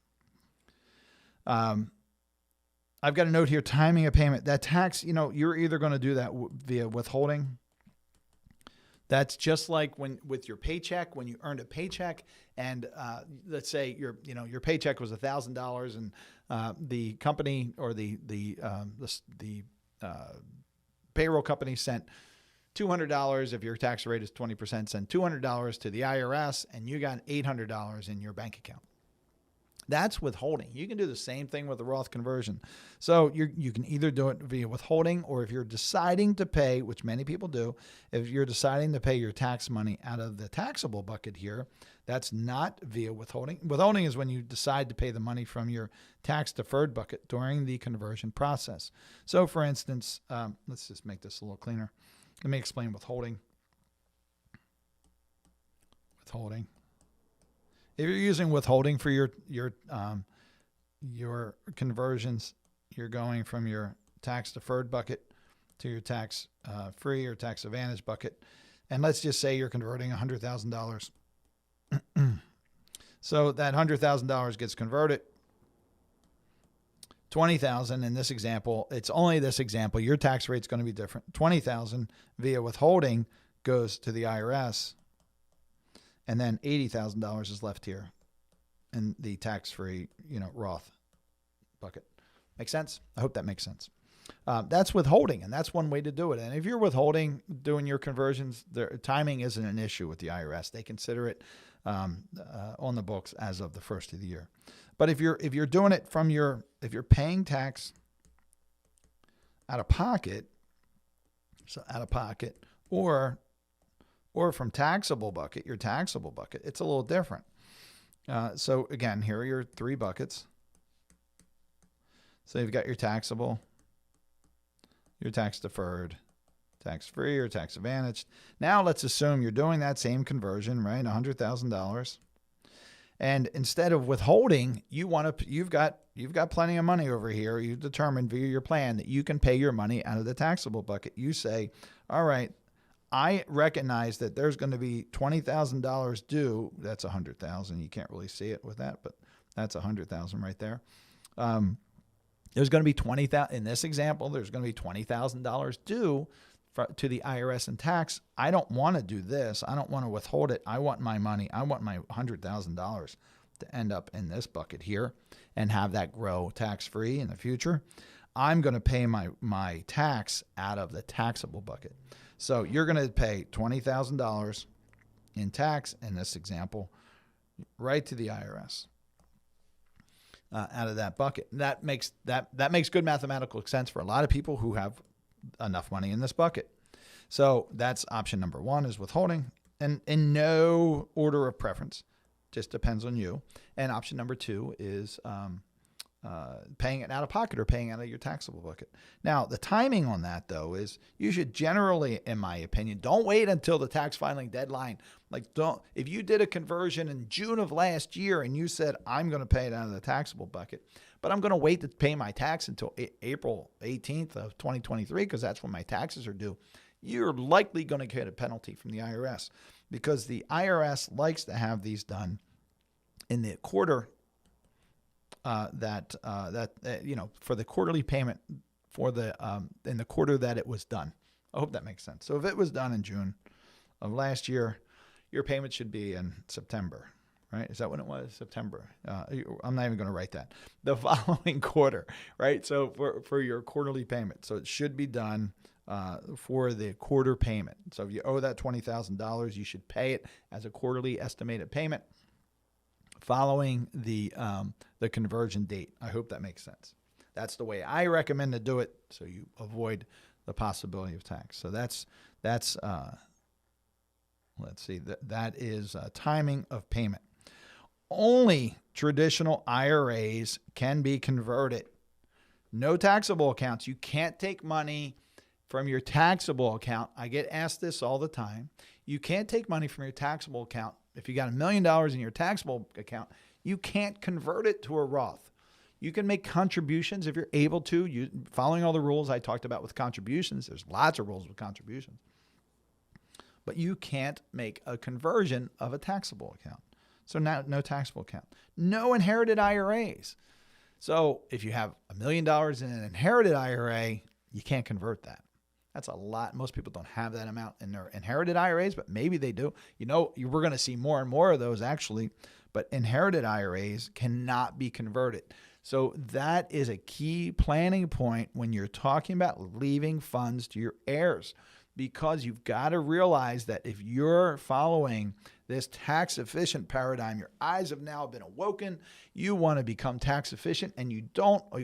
I've got a note here, timing of payment. That tax, you're either going to do that via withholding. That's just like with your paycheck, when you earned a paycheck, and let's say your paycheck was $1,000, and the company or the payroll company sent $200. If your tax rate is 20%, send $200 to the IRS, and you got $800 in your bank account. That's withholding. You can do the same thing with the Roth conversion. So you can either do it via withholding, or if you're deciding to pay, which many people do, if you're deciding to pay your tax money out of the taxable bucket here, that's not via withholding. Withholding is when you decide to pay the money from your tax deferred bucket during the conversion process. So for instance, let's just make this a little cleaner. Let me explain withholding. Withholding. If you're using withholding for your conversions, you're going from your tax deferred bucket to your tax free or tax advantage bucket. And let's just say you're converting $100,000. So that $100,000 gets converted. $20,000 in this example, it's only this example, your tax rate's going to be different. $20,000 via withholding goes to the IRS. And then $80,000 is left here in the tax-free, Roth bucket. Make sense? I hope that makes sense. That's withholding, and that's one way to do it. And if you're withholding, doing your conversions, timing isn't an issue with the IRS. They consider it on the books as of the first of the year. But if you're doing it from if you're paying tax out of pocket, or from taxable bucket, your taxable bucket, it's a little different. So again, here are your three buckets. So you've got your taxable, your tax deferred, tax free or tax advantaged. Now let's assume you're doing that same conversion, right? $100,000. And instead of withholding, you've got plenty of money over here. You've determined via your plan that you can pay your money out of the taxable bucket. You say, all right, I recognize that there's going to be $20,000 due. That's $100,000. You can't really see it with that, but that's $100,000 right there. There's going to be $20,000 in this example. There's going to be $20,000 due to the IRS and tax. I don't want to do this. I don't want to withhold it. I want my money. I want my $100,000 to end up in this bucket here and have that grow tax-free in the future. I'm going to pay my tax out of the taxable bucket. So you're going to pay $20,000 in tax in this example right to the IRS out of that bucket. That makes good mathematical sense for a lot of people who have enough money in this bucket. So that's option number one, is withholding, and in no order of preference, just depends on you. And option number two is paying it out of pocket or paying out of your taxable bucket. Now, the timing on that, though, is you should generally, in my opinion, don't wait until the tax filing deadline. If you did a conversion in June of last year and you said, I'm going to pay it out of the taxable bucket, but I'm going to wait to pay my tax until April 18th of 2023 because that's when my taxes are due, you're likely going to get a penalty from the IRS because the IRS likes to have these done in the quarter for the quarterly payment in the quarter that it was done. I hope that makes sense. So if it was done in June of last year, your payment should be in September, right? Is that when it was? September. I'm not even going to write that. The following quarter, right? So for your quarterly payment. So it should be done for the quarter payment. So if you owe that $20,000, you should pay it as a quarterly estimated payment following the conversion date. I hope that makes sense. That's the way I recommend to do it, so you avoid the possibility of tax. So that's let's see, that is timing of payment. Only traditional IRAs can be converted. No taxable accounts. You can't take money from your taxable account. I get asked this all the time. You can't take money from your taxable account. If you got $1 million in your taxable account, you can't convert it to a Roth. You can make contributions if you're able to. Following all the rules I talked about with contributions. There's lots of rules with contributions. But you can't make a conversion of a taxable account. So now, no taxable account. No inherited IRAs. So if you have $1 million in an inherited IRA, you can't convert that. That's a lot. Most people don't have that amount in their inherited IRAs, but maybe they do. We're going to see more and more of those actually, but inherited IRAs cannot be converted. So that is a key planning point when you're talking about leaving funds to your heirs, because you've got to realize that if you're following this tax efficient paradigm, your eyes have now been awoken. You want to become tax efficient, and you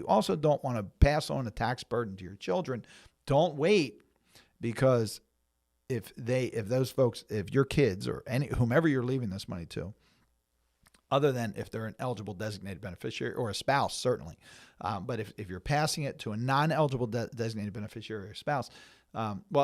also don't want to pass on a tax burden to your children. Don't wait, because if your kids or whomever you're leaving this money to, other than if they're an eligible designated beneficiary or a spouse, certainly. But if you're passing it to a non-eligible designated beneficiary or spouse,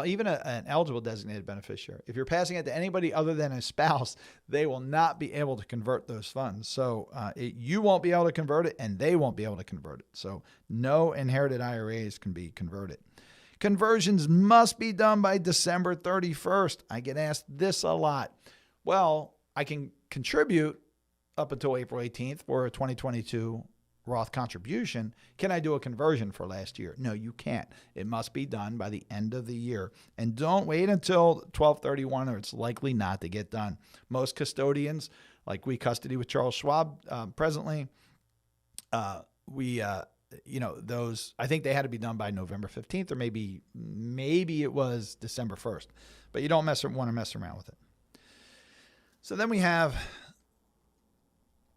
even an eligible designated beneficiary, if you're passing it to anybody other than a spouse, they will not be able to convert those funds. So you won't be able to convert it, and they won't be able to convert it. So no inherited IRAs can be converted. Conversions must be done by December 31st. I get asked this a lot. Well, I can contribute up until April 18th for a 2022 Roth contribution. Can I do a conversion for last year? No, you can't. It must be done by the end of the year. And don't wait until 12/31, or it's likely not to get done. Most custodians, like we custody with Charles Schwab presently, those, I think they had to be done by November 15th, or maybe it was December 1st. But you don't want to mess around with it. So then we have,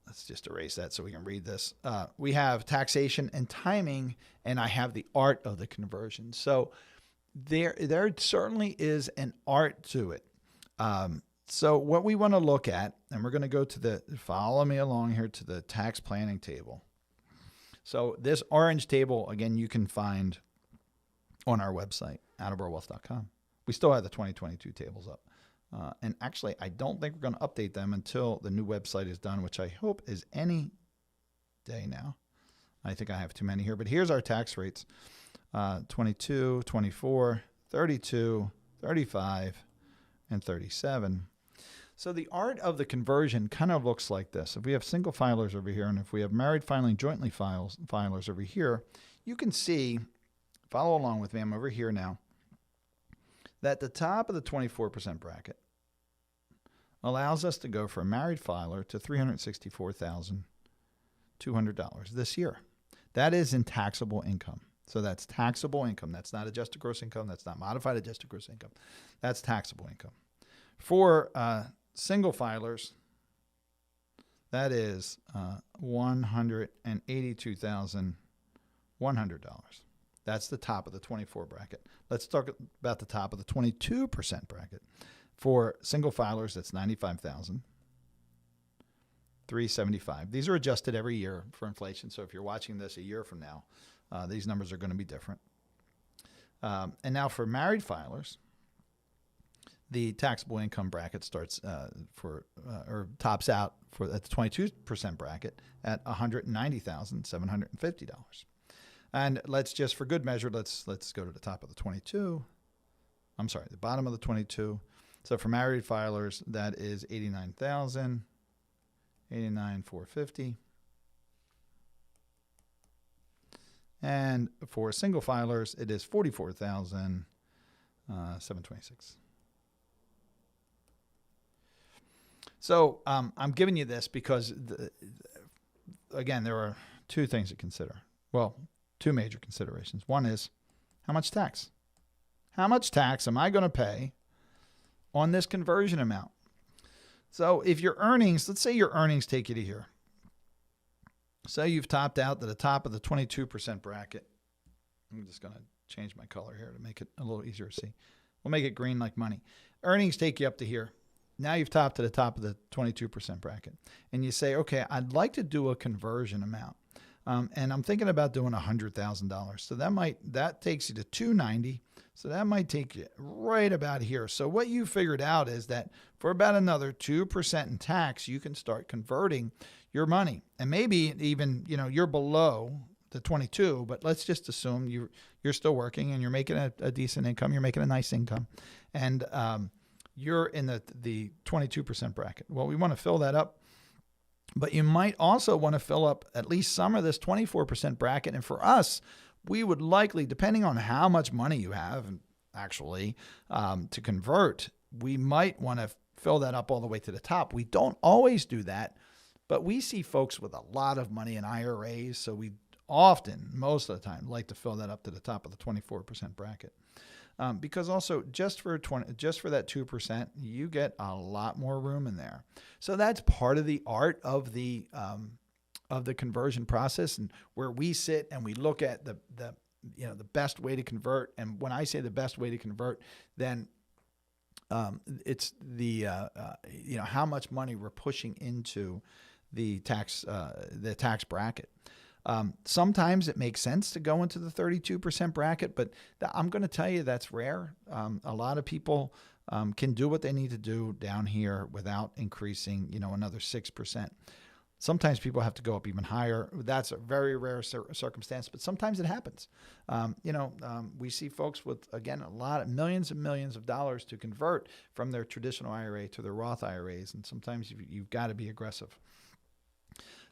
let's just erase that so we can read this. We have taxation and timing, and I have the art of the conversion. So there certainly is an art to it. So what we want to look at, and we're going to go to follow me along here to the tax planning table. So this orange table, again, you can find on our website, outofourwealth.com. We still have the 2022 tables up. And actually, I don't think we're going to update them until the new website is done, which I hope is any day now. I think I have too many here, but here's our tax rates. 22, 24, 32, 35, and 37. So the art of the conversion kind of looks like this. If we have single filers over here, and if we have married filing jointly filers over here, you can see, follow along with me, I'm over here now, that the top of the 24% bracket allows us to go for a married filer to $364,200 this year. That is in taxable income. So that's taxable income. That's not adjusted gross income. That's not modified adjusted gross income. That's taxable income. For single filers, that is $182,100. That's the top of the 24 bracket. Let's talk about the top of the 22% bracket. For single filers, that's $95,375. These are adjusted every year for inflation. So if you're watching this a year from now, these numbers are going to be different. And now for married filers, the taxable income bracket starts tops out at the 22% bracket at $190,750. And let's just, for good measure, let's go to the top of the 22. I'm sorry, the bottom of the 22. So for married filers, that is $89,450. And for single filers, it is $44,726. So I'm giving you this because, again, there are two things to consider. Well, two major considerations. One is, how much tax? How much tax am I going to pay on this conversion amount? So if your earnings, let's say your earnings take you to here. Say you've topped out to the top of the 22% bracket. I'm just going to change my color here to make it a little easier to see. We'll make it green like money. Earnings take you up to here. Now you've topped to the top of the 22% bracket. And you say, okay, I'd like to do a conversion amount. And I'm thinking about doing $100,000. So that takes you to 290. So that might take you right about here. So what you figured out is that for about another 2% in tax, you can start converting your money. And maybe even, you're below the 22, but let's just assume you're still working and you're making a decent income. You're making a nice income. And you're in the 22% bracket. Well, we want to fill that up. But you might also want to fill up at least some of this 24% bracket. And for us, we would likely, depending on how much money you have, actually, to convert, we might want to fill that up all the way to the top. We don't always do that, but we see folks with a lot of money in IRAs. So we often, most of the time, like to fill that up to the top of the 24% bracket. Because also just for that 2%, you get a lot more room in there. So that's part of the art of the conversion process, and where we sit and we look at the best way to convert. And when I say the best way to convert, then it's the how much money we're pushing into the tax bracket. Sometimes it makes sense to go into the 32% bracket, but I'm going to tell you that's rare. A lot of people can do what they need to do down here without increasing, another 6%. Sometimes people have to go up even higher. That's a very rare circumstance, but sometimes it happens. We see folks with, again, a lot of millions and millions of dollars to convert from their traditional IRA to their Roth IRAs, and sometimes you've got to be aggressive.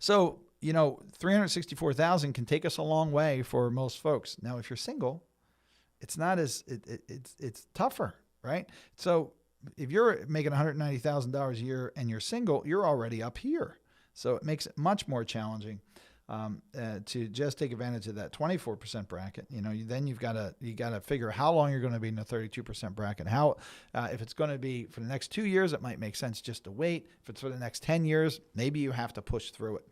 So, $364,000 can take us a long way for most folks. Now, if you're single, it's not as it's tougher, right? So, if you're making $190,000 a year and you're single, you're already up here. So it makes it much more challenging to just take advantage of that 24% bracket. Then you got to figure how long you're going to be in the 32% bracket. How if it's going to be for the next 2 years, it might make sense just to wait. If it's for the next 10 years, maybe you have to push through it.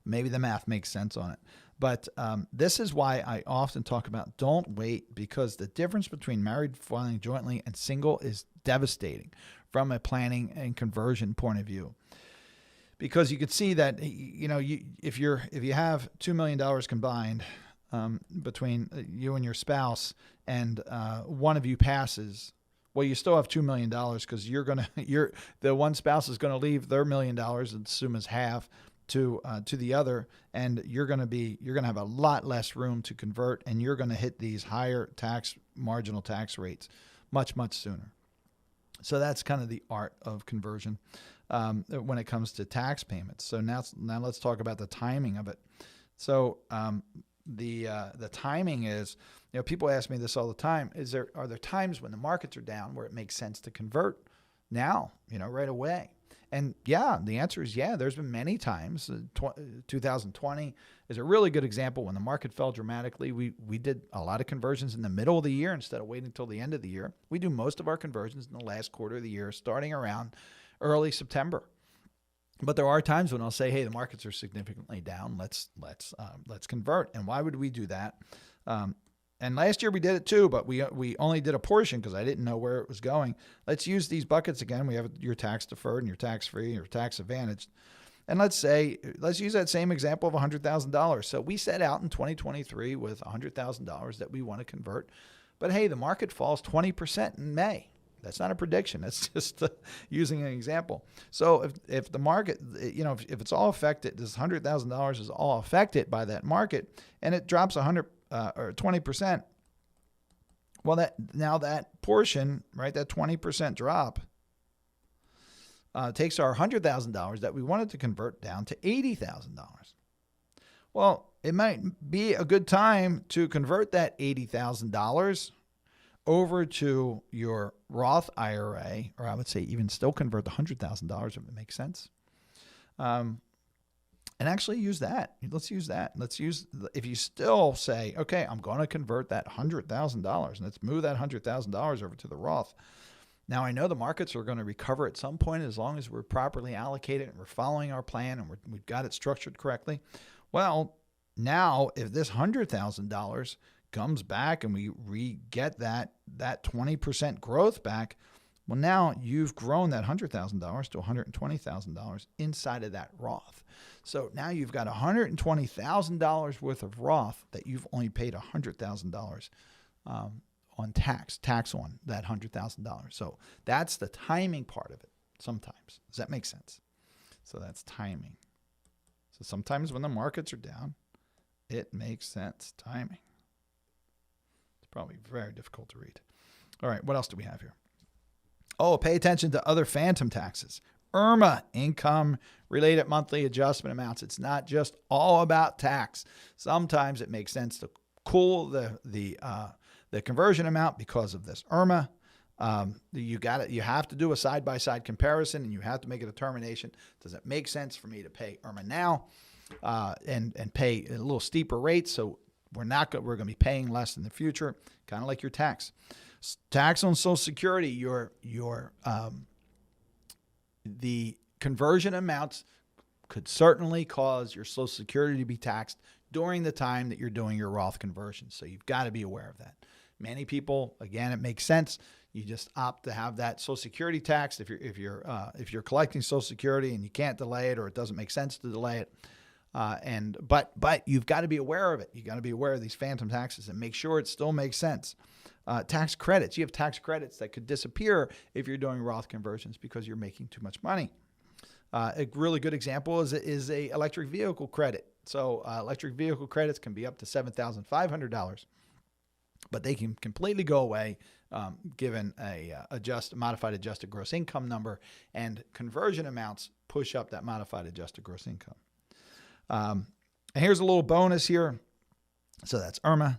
Maybe the math makes sense on it. But this is why I often talk about don't wait, because the difference between married filing jointly and single is devastating from a planning and conversion point of view. Because you could see that, if you have $2 million combined between you and your spouse, and one of you passes, well, you still have $2 million, because the one spouse is going to leave their $1 million, and assume as half, to the other, and you're going to have a lot less room to convert, and you're going to hit these higher marginal tax rates much, much sooner. So that's kind of the art of conversion when it comes to tax payments. So now let's talk about the timing of it. So the timing is, people ask me this all the time: are there times when the markets are down where it makes sense to convert now, right away? And yeah, the answer is yeah. There's been many times. 2020 is a really good example. When the market fell dramatically, we did a lot of conversions in the middle of the year instead of waiting until the end of the year. We do most of our conversions in the last quarter of the year, starting around early September. But there are times when I'll say, hey, the markets are significantly down. Let's convert. And why would we do that? And last year we did it too, but we only did a portion because I didn't know where it was going. Let's use these buckets again. We have your tax deferred and your tax free and your tax advantaged. And let's use that same example of $100,000. So we set out in 2023 with $100,000 that we want to convert. But hey, the market falls 20% in May. That's not a prediction. That's just using an example. So if the market, if it's all affected, this $100,000 is all affected by that market, and it drops 20%. Well, that portion, right, that 20% drop takes our $100,000 that we wanted to convert down to $80,000. Well, it might be a good time to convert that $80,000 over to your Roth IRA, or I would say even still convert the $100,000 if it makes sense. And actually use that. Let's use that. If you still say, okay, I'm going to convert that $100,000, and let's move that $100,000 over to the Roth. Now, I know the markets are going to recover at some point as long as we're properly allocated and we're following our plan and we've got it structured correctly. Well, now if this $100,000 comes back and we get that 20% growth back, Well, now you've grown that $100,000 to $120,000 inside of that Roth. So now you've got $120,000 worth of Roth that you've only paid $100,000 on tax on that $100,000. So that's the timing part of it sometimes. Does that make sense? So that's timing. So sometimes when the markets are down, it makes sense. Timing. It's probably very difficult to read. All right, what else do we have here? Oh, pay attention to other phantom taxes. IRMA, income-related monthly adjustment amounts. It's not just all about tax. Sometimes it makes sense to cool the conversion amount because of this IRMA. You have to do a side-by-side comparison, and you have to make a determination. Does it make sense for me to pay IRMA now and pay a little steeper rate? So we're going to be paying less in the future, kind of like your tax. Tax on Social Security, the conversion amounts could certainly cause your Social Security to be taxed during the time that you're doing your Roth conversion. So you've got to be aware of that. Many people, again, it makes sense. You just opt to have that Social Security taxed if you're collecting Social Security and you can't delay it, or it doesn't make sense to delay it. But you've got to be aware of it. You got to be aware of these phantom taxes and make sure it still makes sense. Tax credits. You have tax credits that could disappear if you're doing Roth conversions because you're making too much money. A really good example is a electric vehicle credit. So electric vehicle credits can be up to $7,500, but they can completely go away given a modified adjusted gross income number, and conversion amounts push up that modified adjusted gross income. And here's a little bonus here. So that's IRMA.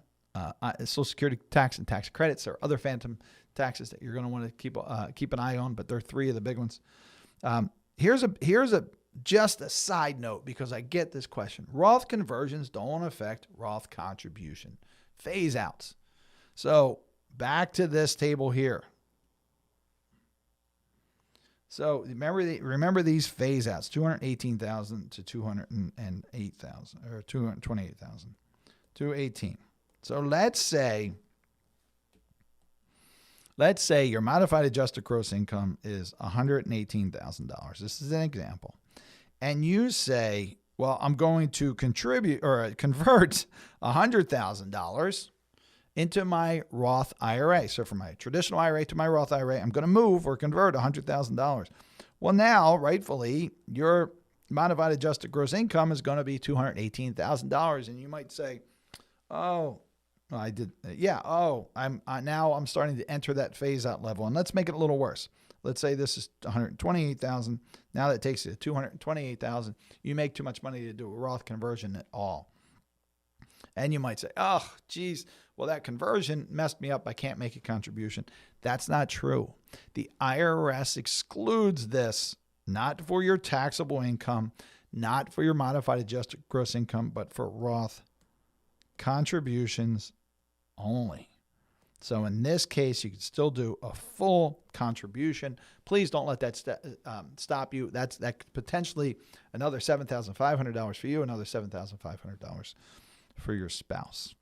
Social Security tax and tax credits. There are other phantom taxes that you're going to want to keep an eye on, but there are three of the big ones. Here's just a side note, because I get this question. Roth conversions don't affect Roth contribution phase outs. So back to this table here. So remember these phase outs: 218,000 to 208,000, or 228,000, 218. So let's say your modified adjusted gross income is $118,000. This is an example. And you say, well, I'm going to convert $100,000 into my Roth IRA. So from my traditional IRA to my Roth IRA, I'm going to move or convert $100,000. Well, now, rightfully, your modified adjusted gross income is going to be $218,000. And you might say, oh, I did. Yeah. Oh, I'm starting to enter that phase out level. And let's make it a little worse. Let's say this is $128,000. Now that takes you to $228,000. You make too much money to do a Roth conversion at all. And you might say, oh, geez, well, that conversion messed me up. I can't make a contribution. That's not true. The IRS excludes this, not for your taxable income, not for your modified adjusted gross income, but for Roth contributions only. So in this case, you can still do a full contribution. Please don't let that stop you. That could potentially another $7,500 for you, another $7,500 for your spouse.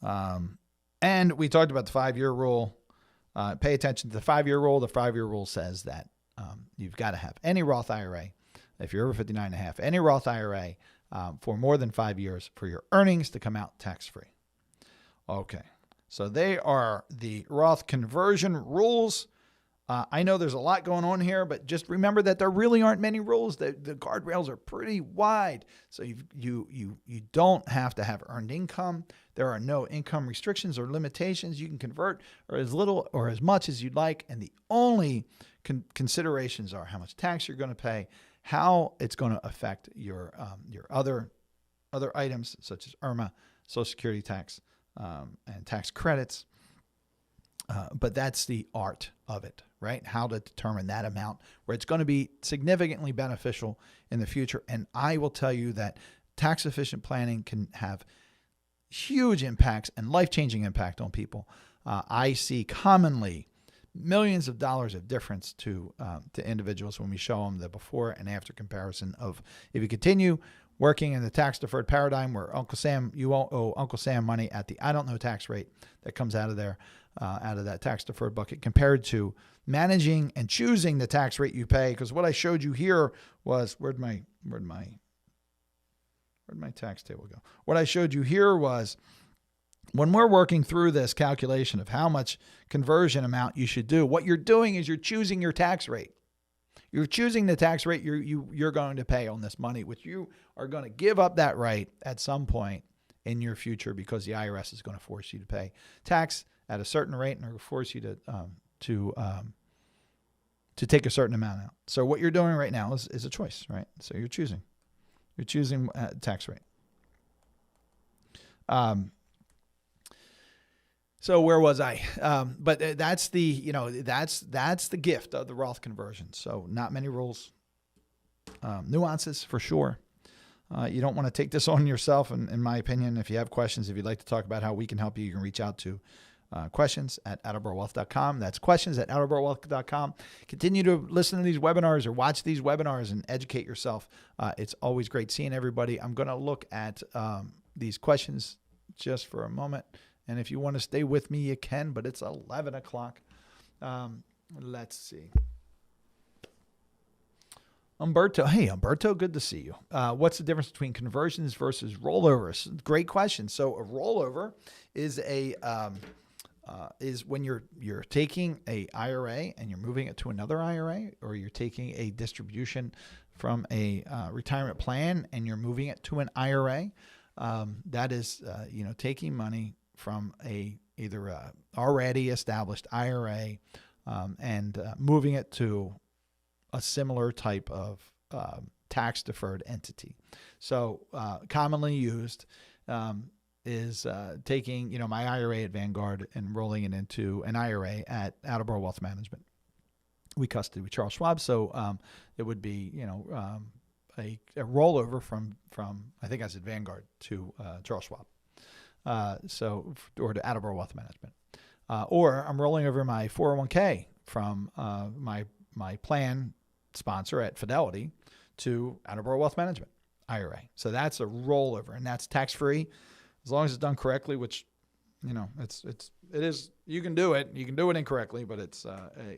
And we talked about the 5-year rule. Pay attention to the 5-year rule. The 5-year rule says that you've got to have any Roth IRA, if you're over 59 and a half, any Roth IRA for more than 5 years for your earnings to come out tax-free. Okay, so they are the Roth conversion rules. I know there's a lot going on here, but just remember that there really aren't many rules. The guardrails are pretty wide. So you don't have to have earned income. There are no income restrictions or limitations. You can convert or as little or as much as you'd like. And the only considerations are how much tax you're going to pay, how it's going to affect your other items such as IRMA, Social Security tax, and tax credits. But that's the art of it, right? How to determine that amount where it's going to be significantly beneficial in the future. And I will tell you that tax efficient planning can have huge impacts and life-changing impact on people. I see commonly millions of dollars of difference to individuals when we show them the before and after comparison of if you continue working in the tax deferred paradigm where Uncle Sam, you won't owe Uncle Sam money at the I don't know tax rate that comes out of there, out of that tax deferred bucket, compared to managing and choosing the tax rate you pay. Because what I showed you here was, where'd my tax table go? What I showed you here was, when we're working through this calculation of how much conversion amount you should do, what you're doing is you're choosing your tax rate. You're choosing the tax rate you're going to pay on this money, which you are going to give up that right at some point in your future, because the IRS is going to force you to pay tax at a certain rate, and they're going to force you to take a certain amount out. So what you're doing right now is a choice, right? So you're choosing tax rate. So where was I? But that's the gift of the Roth conversion. So not many rules, nuances for sure. You don't want to take this on yourself. And in my opinion, if you have questions, if you'd like to talk about how we can help you, you can reach out to questions@attleborowealth.com. That's questions@attleborowealth.com. Continue to listen to these webinars or watch these webinars and educate yourself. It's always great seeing everybody. I'm going to look at these questions just for a moment. And if you want to stay with me, you can, but it's 11 o'clock. Let's see. Umberto. Hey, Umberto, good to see you. What's the difference between conversions versus rollovers? Great question. So a rollover is is when you're taking a IRA and you're moving it to another IRA, or you're taking a distribution from a retirement plan and you're moving it to an IRA. That is, taking money from either a already established IRA and moving it to a similar type of tax deferred entity. So commonly used is taking my IRA at Vanguard and rolling it into an IRA at Attleboro Wealth Management. We custody with Charles Schwab, so it would be a rollover from I think I said Vanguard to Charles Schwab. Or to Attleboro Wealth Management. Or I'm rolling over my 401k from my plan sponsor at Fidelity to Attleboro Wealth Management IRA. So that's a rollover, and that's tax-free as long as it's done correctly, which, it is, you can do it. You can do it incorrectly, but it's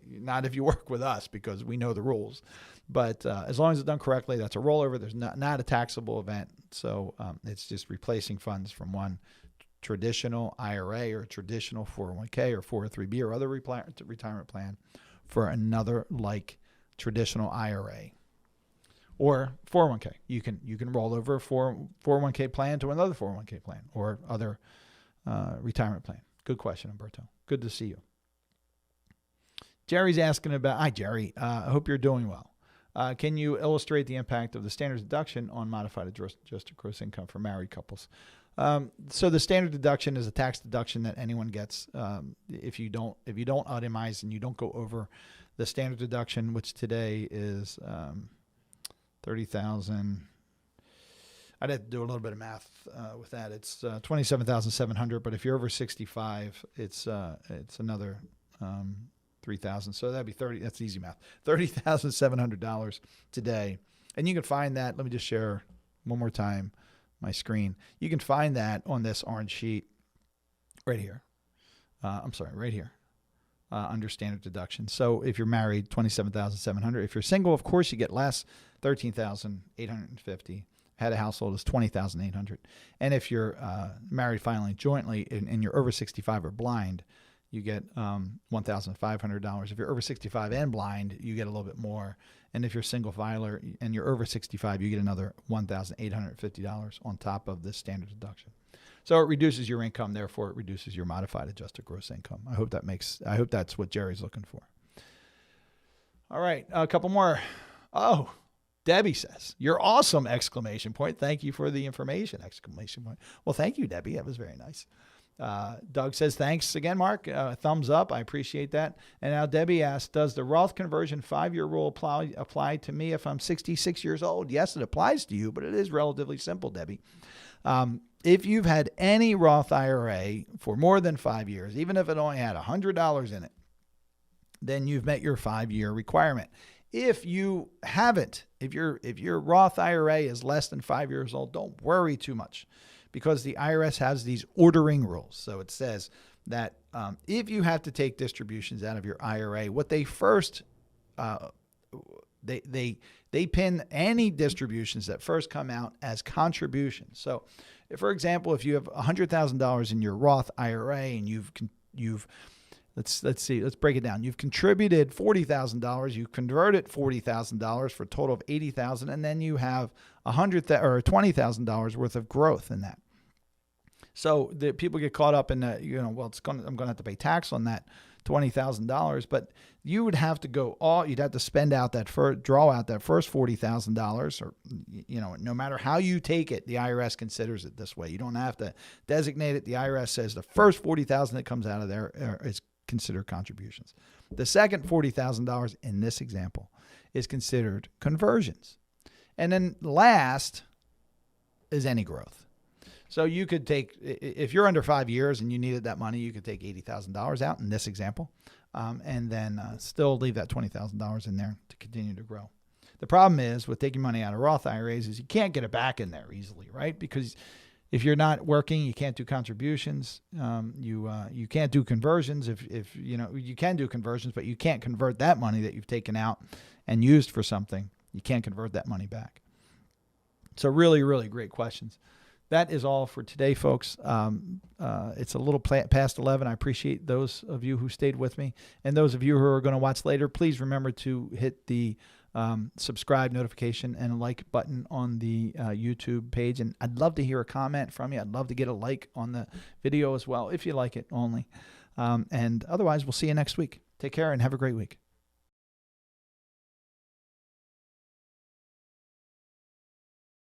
not if you work with us, because we know the rules. But as long as it's done correctly, that's a rollover. There's not a taxable event. So it's just replacing funds from one traditional IRA or traditional 401k or 403b or other retirement plan for another like traditional IRA or 401k. You can roll over a 401k plan to another 401k plan or other retirement plan. Good question, Umberto. Good to see you. Jerry's asking about, hi Jerry, I hope you're doing well. Can you illustrate the impact of the standard deduction on modified adjusted gross income for married couples? So the standard deduction is a tax deduction that anyone gets if you don't itemize and you don't go over the standard deduction, which today is $30,000. I'd have to do a little bit of math with that. It's $27,700, but if you're over 65, it's another $3,000. So that'd be $30,000. That's easy math. $30,700 today, and you can find that. Let me just share one more time my screen. You can find that on this orange sheet right here. Right here under standard deduction. So if you're married, $27,700. If you're single, of course, you get less, $13,850. Had a household is $20,800. And if you're married filing jointly and you're over 65 or blind, you get $1,500. If you're over 65 and blind, you get a little bit more. And if you're single filer and you're over 65, you get another $1,850 on top of this standard deduction. So it reduces your income, therefore it reduces your modified adjusted gross income. I hope that's what Jerry's looking for. All right, a couple more. Oh, Debbie says, "You're awesome!" Exclamation point. Thank you for the information! Exclamation point. Well, thank you, Debbie. That was very nice. Doug says, "Thanks again, Mark. Thumbs up. I appreciate that." And now Debbie asks, "Does the Roth conversion 5-year rule apply to me if I'm 66 years old?" Yes, it applies to you, but it is relatively simple, Debbie. If you've had any Roth IRA for more than 5 years, even if it only had $100 in it, then you've met your 5-year requirement. If you haven't, if your Roth IRA is less than 5 years old, don't worry too much, because the IRS has these ordering rules. So it says that if you have to take distributions out of your IRA, what they first they pin any distributions that first come out as contributions. So, for example, if you have $100,000 in your Roth IRA and let's break it down. You've contributed $40,000. You converted $40,000 for a total of $80,000, and then you have $20,000 worth of growth in that. So the people get caught up in the, I'm going to have to pay tax on that $20,000, but you would have to you'd have to spend out draw out that first $40,000, or, no matter how you take it, the IRS considers it this way. You don't have to designate it. The IRS says the first $40,000 that comes out of there is considered contributions. The second $40,000 in this example is considered conversions. And then last is any growth. So you could take, if you're under 5 years and you needed that money, you could take $80,000 out in this example, and then still leave that $20,000 in there to continue to grow. The problem is with taking money out of Roth IRAs is you can't get it back in there easily, right? Because if you're not working, you can't do contributions. You can't do conversions. If you can do conversions, but you can't convert that money that you've taken out and used for something. You can't convert that money back. So really, really great questions. That is all for today, folks. It's a little past 11. I appreciate those of you who stayed with me. And those of you who are going to watch later, please remember to hit the subscribe notification and like button on the YouTube page. And I'd love to hear a comment from you. I'd love to get a like on the video as well, if you like it only. And otherwise, we'll see you next week. Take care and have a great week.